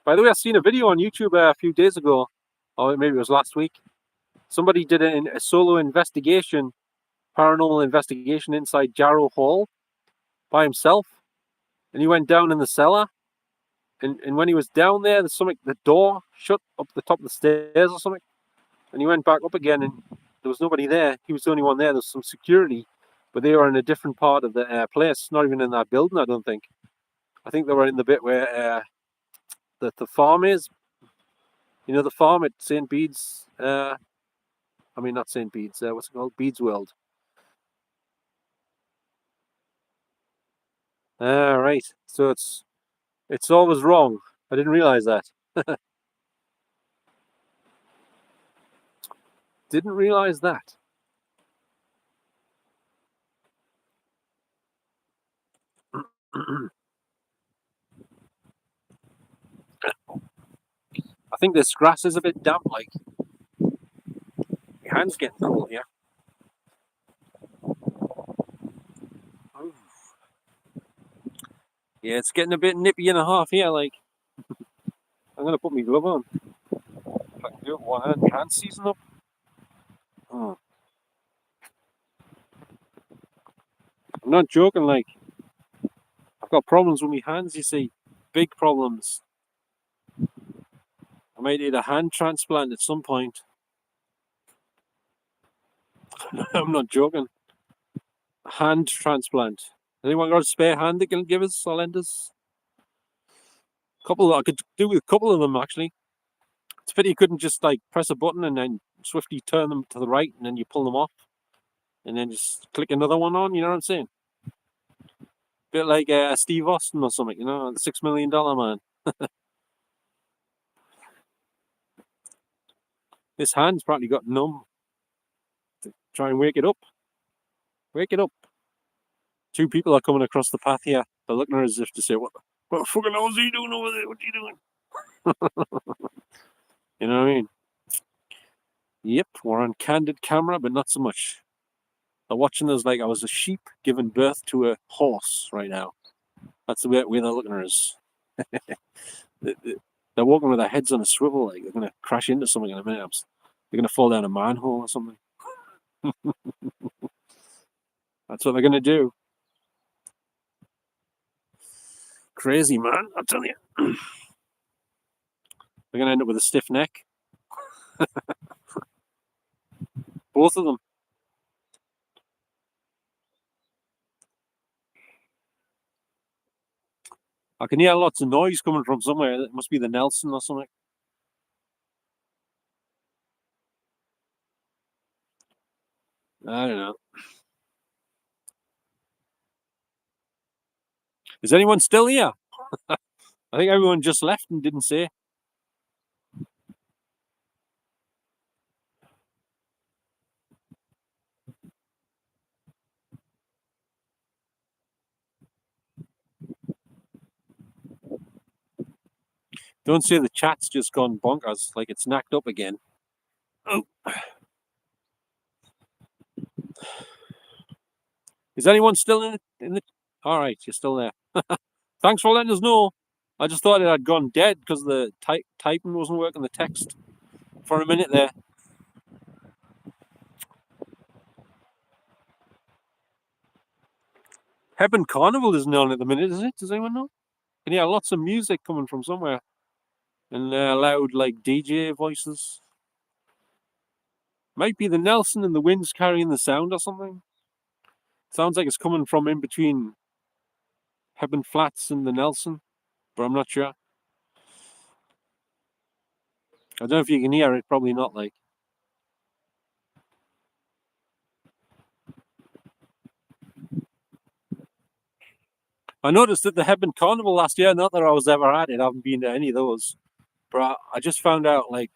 By the way, I seen a video on YouTube a few days ago, or maybe it was last week. Somebody did a solo investigation, paranormal investigation inside Jarrow Hall by himself, and he went down in the cellar. And when he was down there, the door shut up the top of the stairs or something. And he went back up again, and there was nobody there. He was the only one there. There was some security, but they were in a different part of the place, not even in that building, I don't think. I think they were in the bit where the farm is. You know, the farm at St. Bede's. I mean, not St. Bede's. What's it called? Bede's World. Right. So it's always wrong. I didn't realize that. Didn't realize that. think this grass is a bit damp, like. My hand's getting cold here. Oh. Yeah, it's getting a bit nippy and a half here, like. I'm gonna put my glove on. If I can do it with one hand, my hand's seizing up. Oh. I'm not joking, like. I've got problems with my hands, you see. Big problems. I might need a hand transplant at some point. I'm not joking. A hand transplant. Anyone got a spare hand that can give us or lend us? I could do with a couple of them actually. It's a pity you couldn't just like press a button and then swiftly turn them to the right and then you pull them off and then just click another one on, you know what I'm saying? Bit like Steve Austin or something, you know, the $6 million man. This hand's probably got numb. Try and wake it up. Wake it up. Two people are coming across the path here. They're looking at us as if to say, what the fucking hell is he doing over there? What are you doing? You know what I mean? Yep, we're on candid camera, but not so much. They're watching us like I was a sheep giving birth to a horse right now. That's the way they're looking at us. They're walking with their heads on a swivel, like they're going to crash into something in a minute. They're going to fall down a manhole or something. That's what they're going to do. Crazy, man, I tell you. They're going to end up with a stiff neck. Both of them. I can hear lots of noise coming from somewhere. It must be the Nelson or something. I don't know. Is anyone still here? I think everyone just left and didn't say. Don't say the chat's just gone bonkers, like it's knacked up again. Oh. Is anyone still in the? All right, you're still there. Thanks for letting us know. I just thought it had gone dead because the typing wasn't working, the text for a minute there. Heaven Carnival isn't on at the minute, is it? Does anyone know? And yeah, lots of music coming from somewhere and loud like DJ voices. Might be the Nelson and the wind's carrying the sound or something. Sounds like it's coming from in between Heaven Flats and the Nelson, but I'm not sure. I don't know if you can hear it, probably not, like. I noticed at the Hebburn Carnival last year, not that I was ever at it, I haven't been to any of those, but I just found out, like,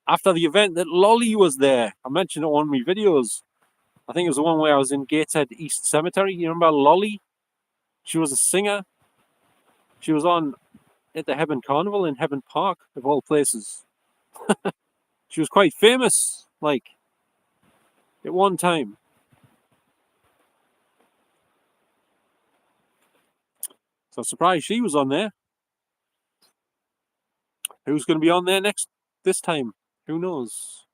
after the event that Lolly was there. I mentioned it on one of my videos. I think it was the one where I was in Gateshead East Cemetery. You remember Lolly? She was a singer. She was on at the Hebburn Carnival in Hebburn Park, of all places. She was quite famous, like, at one time. So I'm surprised she was on there. Who's going to be on there this time? Who knows?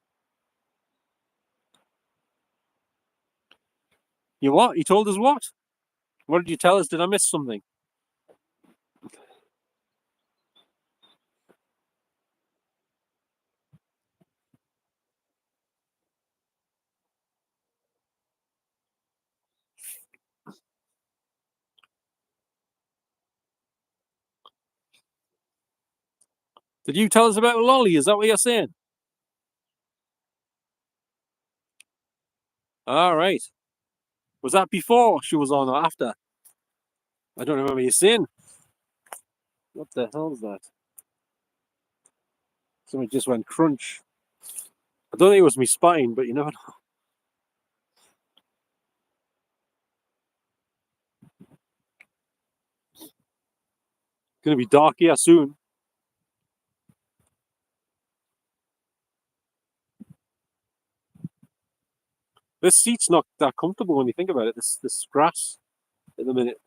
You what? You told us what? What did you tell us? Did I miss something? Did you tell us about Lolly? Is that what you're saying? All right. Was that before she was on or after? I don't remember you saying. What the hell is that? Something just went crunch. I don't think it was my spine, but you never know. It's going to be dark here soon. This seat's not that comfortable when you think about it. This grass at the minute.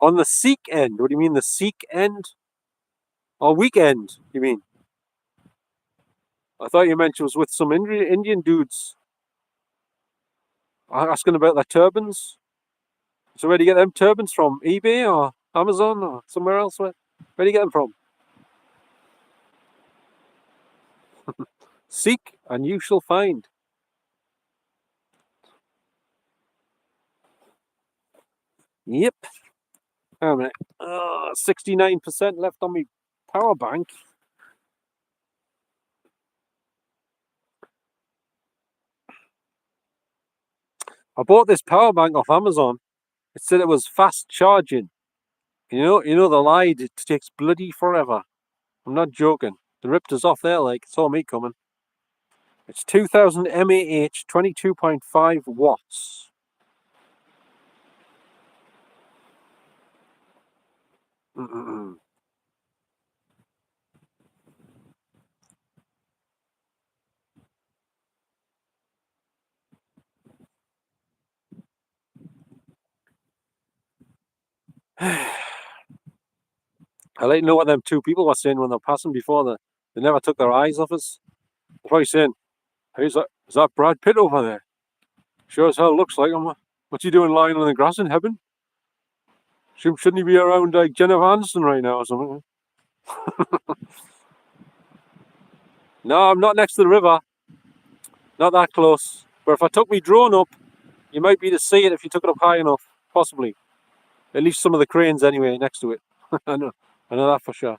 On the Sikh end? What do you mean, the Sikh end? Or weekend, you mean? I thought you meant it was with some Indian dudes asking about their turbans. So where do you get them turbans from? eBay or Amazon or somewhere else? Where do you get them from? Seek and you shall find. Yep. Hang on a minute. 69% left on my power bank. I bought this power bank off Amazon. It said it was fast charging. You know the lie. It takes bloody forever. I'm not joking. They ripped us off there like saw me coming. It's 2000 mAh, 22.5 watts. I like to know what them two people were saying when they're passing before. They never took their eyes off us. They're probably saying, "Hey, is that Brad Pitt over there? Sure as hell looks like him. What's he doing lying on the grass in heaven? Shouldn't he be around like Jennifer Aniston right now or something?" No, I'm not next to the river. Not that close. But if I took my drone up, you might be able to see it if you took it up high enough. Possibly. At least some of the cranes anyway next to it. I know that for sure.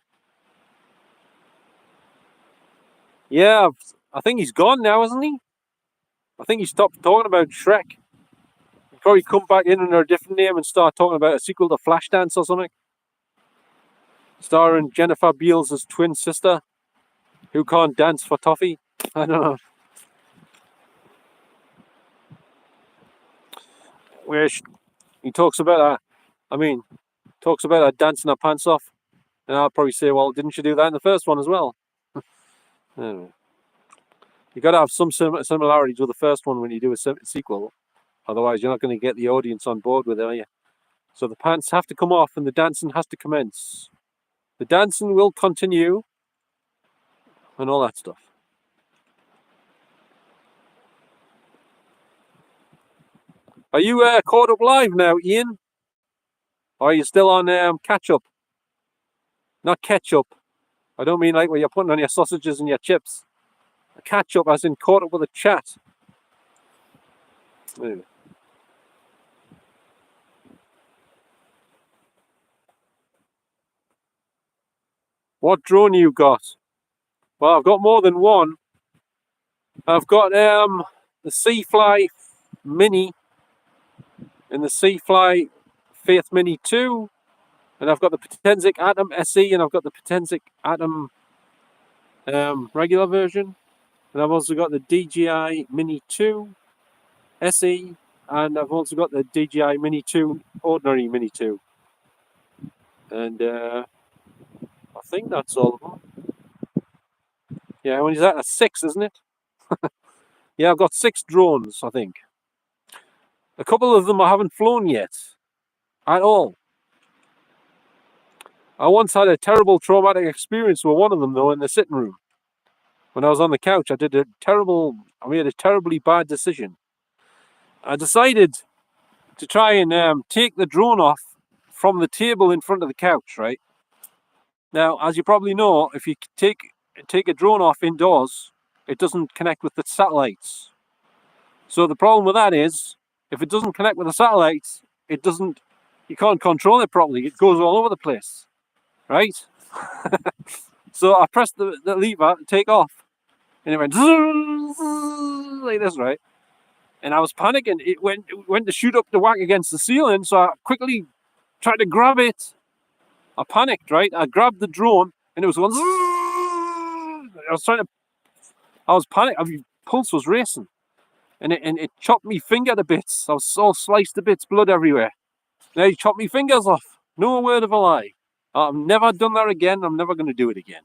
Yeah, I think he's gone now, isn't he? I think he stopped talking about Shrek. He'll probably come back in under a different name and start talking about a sequel to Flashdance or something. Starring Jennifer Beals' twin sister, who can't dance for toffee. I don't know. Where he talks about talks about her dancing her pants off. And I'll probably say, well, didn't you do that in the first one as well? Anyway. You got to have some similarities with the first one when you do a sequel. Otherwise, you're not going to get the audience on board with it, are you? So the pants have to come off and the dancing has to commence. The dancing will continue and all that stuff. Are you caught up live now, Ian? Or are you still on catch up? Not ketchup. I don't mean like where you're putting on your sausages and your chips. Catch up as in caught up with a chat. Anyway. What drone you got? Well, I've got more than one. I've got the Seafly Mini and the Seafly Faith Mini 2, and I've got the Potensic Atom SE, and I've got the Potensic Atom regular version, and I've also got the DJI Mini 2 SE, and I've also got the DJI Mini 2 Ordinary Mini 2, and I think that's all of them. Yeah, when is that? That's 6, isn't it? Yeah, I've got 6 drones, I think. A couple of them I haven't flown yet, at all. I once had a terrible traumatic experience with one of them, though, in the sitting room. When I was on the couch, I made a terribly bad decision. I decided to try and take the drone off from the table in front of the couch, right? Now, as you probably know, if you take a drone off indoors, it doesn't connect with the satellites. So the problem with that is, if it doesn't connect with the satellites, you can't control it properly. It goes all over the place, right? So I pressed the lever to take off, and it went like this, right? And I was panicking. It went to shoot up the whack against the ceiling, so I quickly tried to grab it. I panicked, right? I grabbed the drone, and it was going. I was trying to I was panicked. I mean, pulse was racing, and it chopped me finger to bits. I was all sliced to bits, blood everywhere. Now he chopped me fingers off. No word of a lie. I've never done that again. I'm never going to do it again.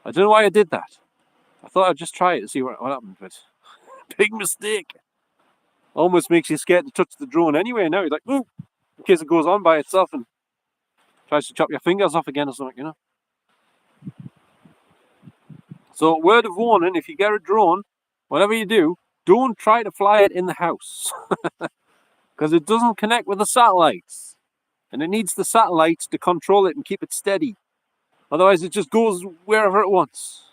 I don't know why I did that. I thought I'd just try it to see what happened, but big mistake. Almost makes you scared to touch the drone anyway. Now you're like, ooh, in case it goes on by itself and tries to chop your fingers off again or something, you know. So, word of warning: if you get a drone, whatever you do, don't try to fly it in the house because it doesn't connect with the satellites, and it needs the satellites to control it and keep it steady. Otherwise, it just goes wherever it wants.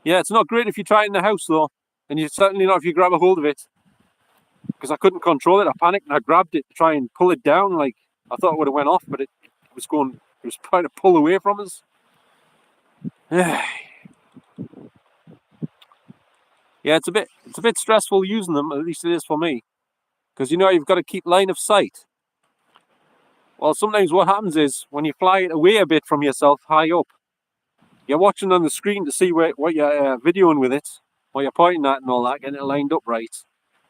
Yeah, it's not great if you try it in the house though, and you certainly not if you grab a hold of it. Because I couldn't control it, I panicked and I grabbed it to try and pull it down. Like I thought it would have went off, but it was going. It was trying to pull away from us. Yeah, it's a bit stressful using them. At least it is for me, because you know you've got to keep line of sight. Well, sometimes what happens is when you fly it away a bit from yourself, high up, you're watching on the screen to see what you're videoing with it, what you're pointing at, and all that, getting it lined up right.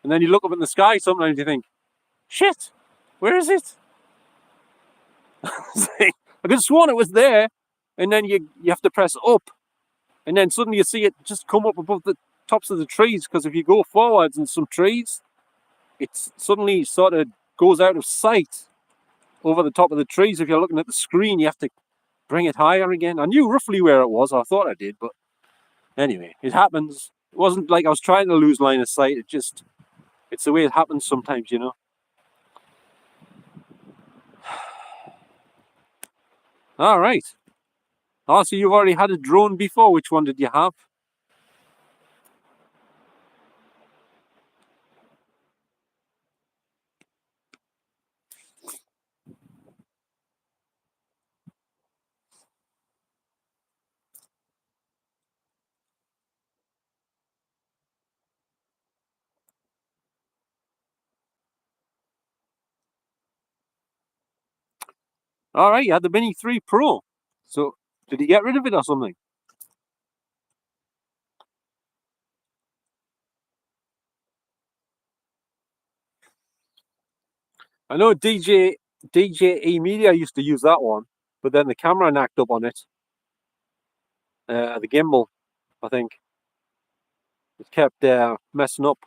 And then you look up in the sky. Sometimes you think, "Shit, where is it?" I could have sworn it was there, and then you have to press up, and then suddenly you see it just come up above the tops of the trees. Because if you go forwards in some trees, it suddenly sort of goes out of sight over the top of the trees. If you're looking at the screen, you have to bring it higher again. I knew roughly where it was. I thought I did, but anyway, it happens. It wasn't like I was trying to lose line of sight. It's the way it happens sometimes, you know. All right. Oh, so you've already had a drone before. Which one did you have? All right, you had the Mini 3 Pro. So, did you get rid of it or something? I know DJE Media used to use that one, but then the camera knocked up on it. The gimbal, I think, it kept messing up.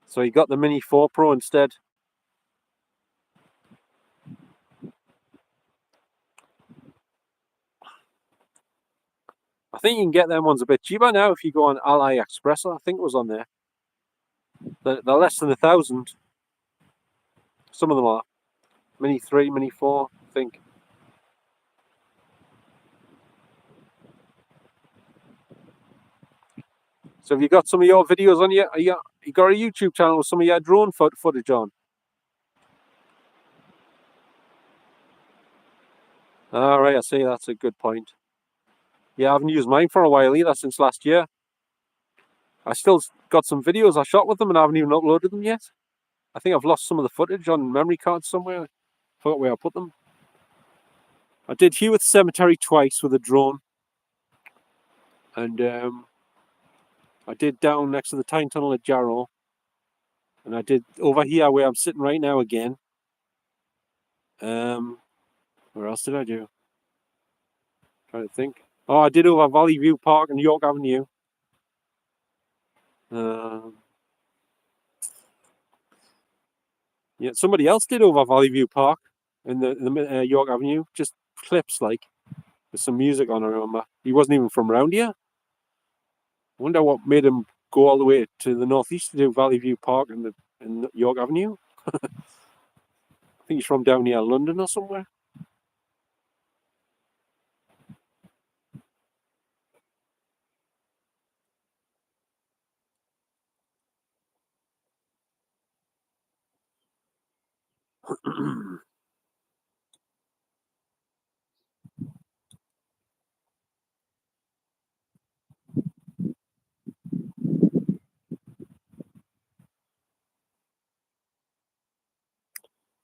So he got the Mini 4 Pro instead. I think you can get them ones a bit cheaper now if you go on AliExpress. I think it was on there. They're less than 1,000. Some of them are. Mini 3, Mini 4, I think. So have you got some of your videos on you got a YouTube channel with some of your drone footage on? All right, I see. That's a good point. Yeah, I haven't used mine for a while either, since last year. I still got some videos I shot with them and I haven't even uploaded them yet. I think I've lost some of the footage on memory cards somewhere. Forgot where I put them. I did Hewitt Cemetery twice with a drone. And I did down next to the Tyne Tunnel at Jarrow. And I did over here where I'm sitting right now again. Where else did I do? Trying to think. Oh, I did over Valley View Park and York Avenue. Yeah, somebody else did over Valley View Park in the York Avenue. Just clips like with some music on. I remember he wasn't even from around here. I wonder what made him go all the way to the northeast to do Valley View Park in York Avenue. I think he's from down near London or somewhere.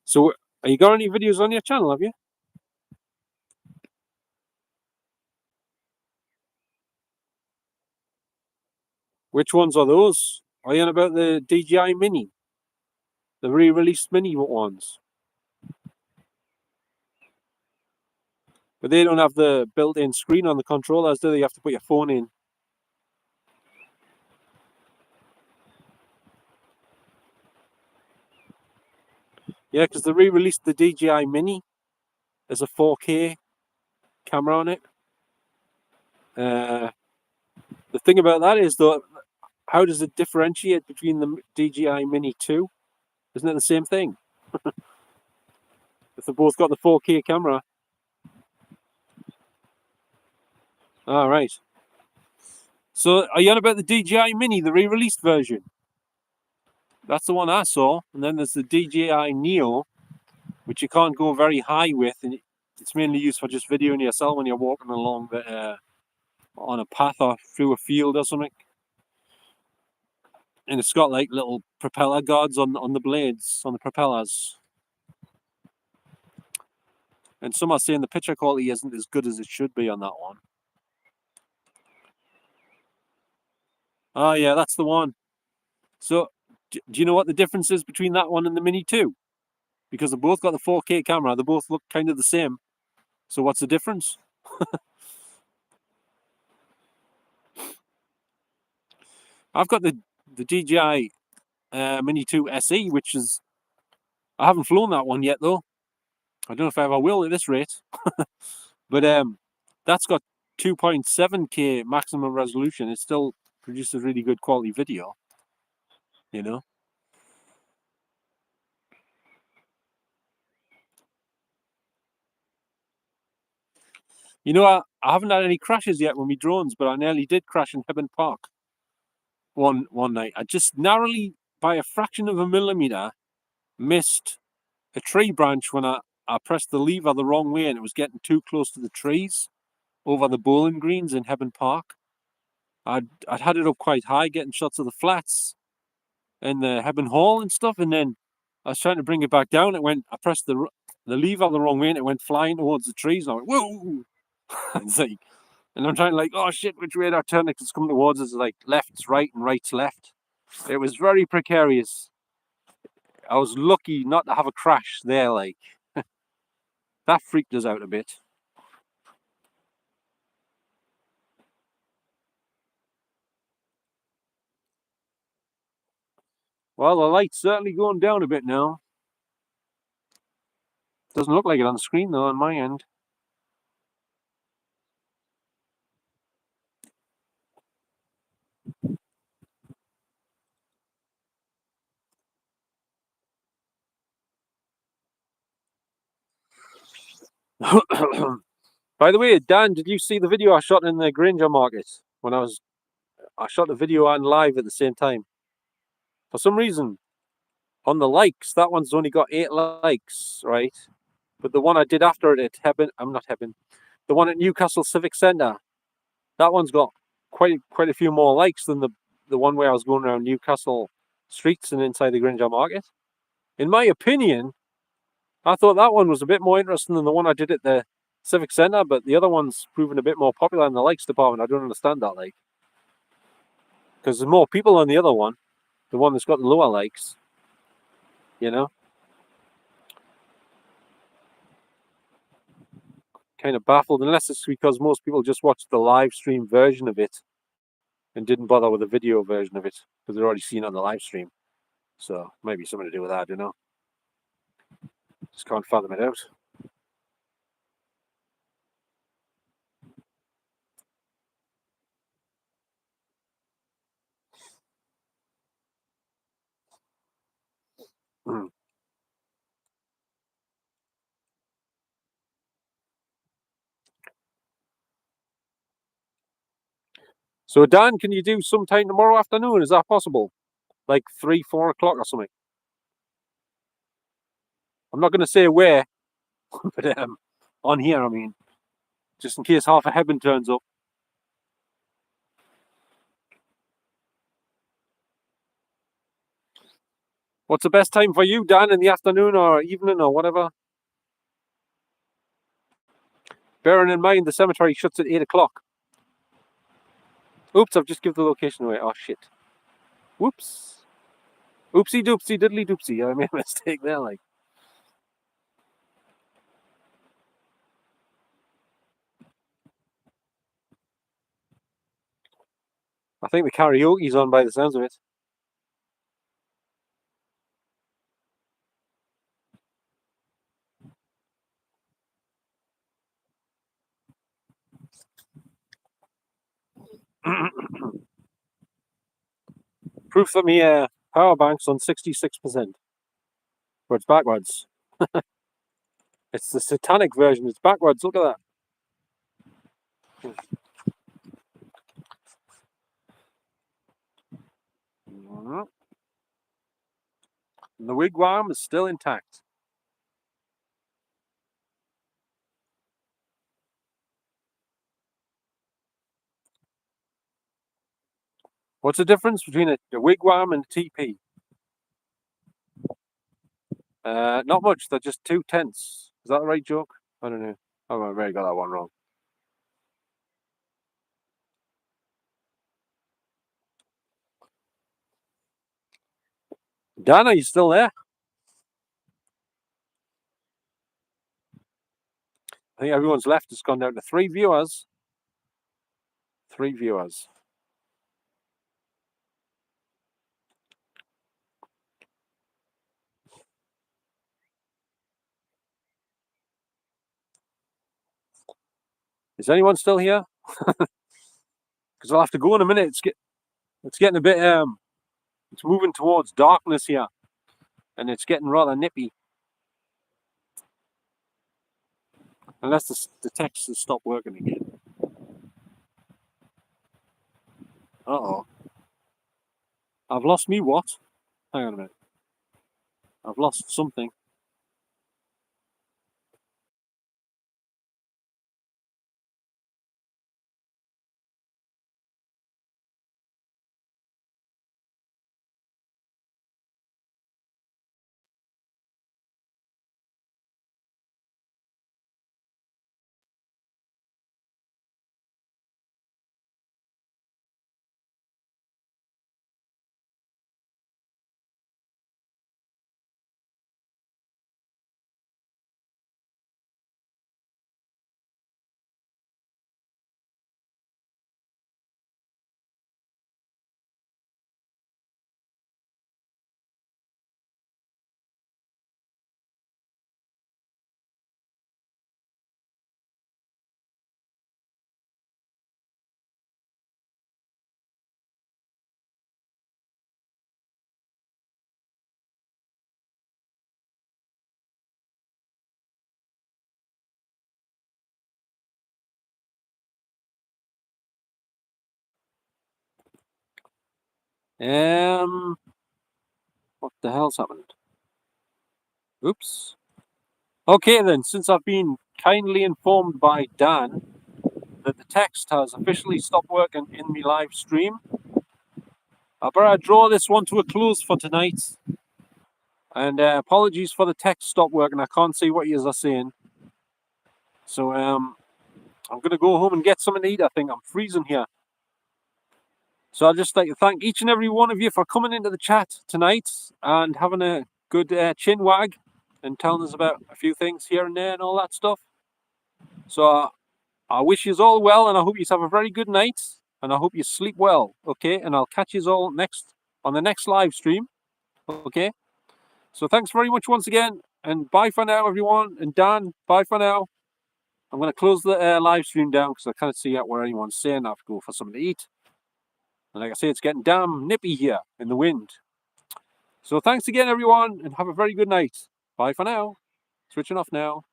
So, have you got any videos on your channel? Have you? Which ones are those? Are you on about the DJI Mini? The re-released Mini ones? But they don't have the built-in screen on the controllers, do they? You have to put your phone in. Yeah, because they re-released the DJI Mini. There's a 4K camera on it. The thing about that is, though, how does it differentiate between the DJI Mini 2? Isn't it the same thing? If they've both got the 4K camera. All right. So, are you on about the DJI Mini, the re-released version? That's the one I saw. And then there's the DJI Neo, which you can't go very high with, and it's mainly used for just videoing yourself when you're walking along on a path or through a field or something. And it's got like little propeller guards on the blades, on the propellers. And some are saying the picture quality isn't as good as it should be on that one. Oh yeah, that's the one. So, do you know what the difference is between that one and the Mini 2? Because they've both got the 4K camera, they both look kind of the same. So what's the difference? I've got the DJI Mini 2 SE, which is, I haven't flown that one yet though. I don't know if I ever will at this rate. But that's got 2.7K maximum resolution. It still produces really good quality video, you know. You know, I haven't had any crashes yet with my drones, but I nearly did crash in Hebburn Park one night. I just narrowly, by a fraction of a millimeter, missed a tree branch when I pressed the lever the wrong way and it was getting too close to the trees over the bowling greens in Hebburn Park. I'd had it up quite high, getting shots of the flats and the Hebburn Hall and stuff, and then I was trying to bring it back down. I pressed the lever the wrong way and it went flying towards the trees. And I went, whoa! It's like, and I'm trying to like, oh shit, which way do I turn? It's coming towards us, like left's right and right's left. It was very precarious. I was lucky not to have a crash there, like. That freaked us out a bit. Well, the light's certainly going down a bit now. Doesn't look like it on the screen though on my end. By the way, Dan, did you see the video I shot in the Granger Market when I shot the video on live at the same time? For some reason, on the likes, that one's only got 8 likes, right? But the one I did after it at I'm not Hebburn, the one at Newcastle Civic Centre, that one's got quite a few more likes than the one where I was going around Newcastle streets and inside the Granger Market. In my opinion, I thought that one was a bit more interesting than the one I did at the Civic Centre, but the other one's proven a bit more popular in the likes department. I don't understand that, like, because there's more people on the other one, the one that's got the lower likes, you know. Kind of baffled, unless it's because most people just watched the live stream version of it and didn't bother with the video version of it because they're already seen on the live stream. So maybe something to do with that, you know. Just can't fathom it out. Mm. So Dan, can you do sometime tomorrow afternoon? Is that possible? Like 3, 4 o'clock or something? I'm not going to say where, but on here, I mean, just in case half a Hebburn turns up. What's the best time for you, Dan, in the afternoon or evening or whatever? Bearing in mind the cemetery shuts at 8 o'clock. Oops, I've just given the location away. Oh, shit. Whoops. Oopsie doopsie diddly doopsie. I made a mistake there, like. I think the karaoke's on by the sounds of it. Proof that my power bank's on 66%. But it's backwards. It's the satanic version. It's backwards. Look at that. And the wigwam is still intact. What's the difference between a wigwam and a teepee? Not much. They're just two tents. Is that the right joke? I don't know. Oh, I really got that one wrong. Dan, are you still there? I think everyone's left. It's gone down to 3 viewers. 3 viewers. Is anyone still here? Because I'll have to go in a minute. It's getting a bit it's moving towards darkness here, and it's getting rather nippy. Unless the text has stopped working again. Uh-oh. I've lost me what? Hang on a minute. I've lost something. What the hell's happened? Oops. Okay then, since I've been kindly informed by Dan that the text has officially stopped working in the live stream, I better draw this one to a close for tonight. And apologies for the text stop working. I can't see what you are saying. So I'm gonna go home and get something to eat. I think I'm freezing here. So I'd just like to thank each and every one of you for coming into the chat tonight and having a good chin wag and telling us about a few things here and there and all that stuff. So I wish you all well, and I hope you have a very good night, and I hope you sleep well. Okay, and I'll catch you all on the next live stream. Okay. So thanks very much once again, and bye for now, everyone. And Dan, bye for now. I'm going to close the live stream down because I can't see out where anyone's saying. I have to go for something to eat. And like I say, it's getting damn nippy here in the wind. So thanks again, everyone, and have a very good night. Bye for now. Switching off now.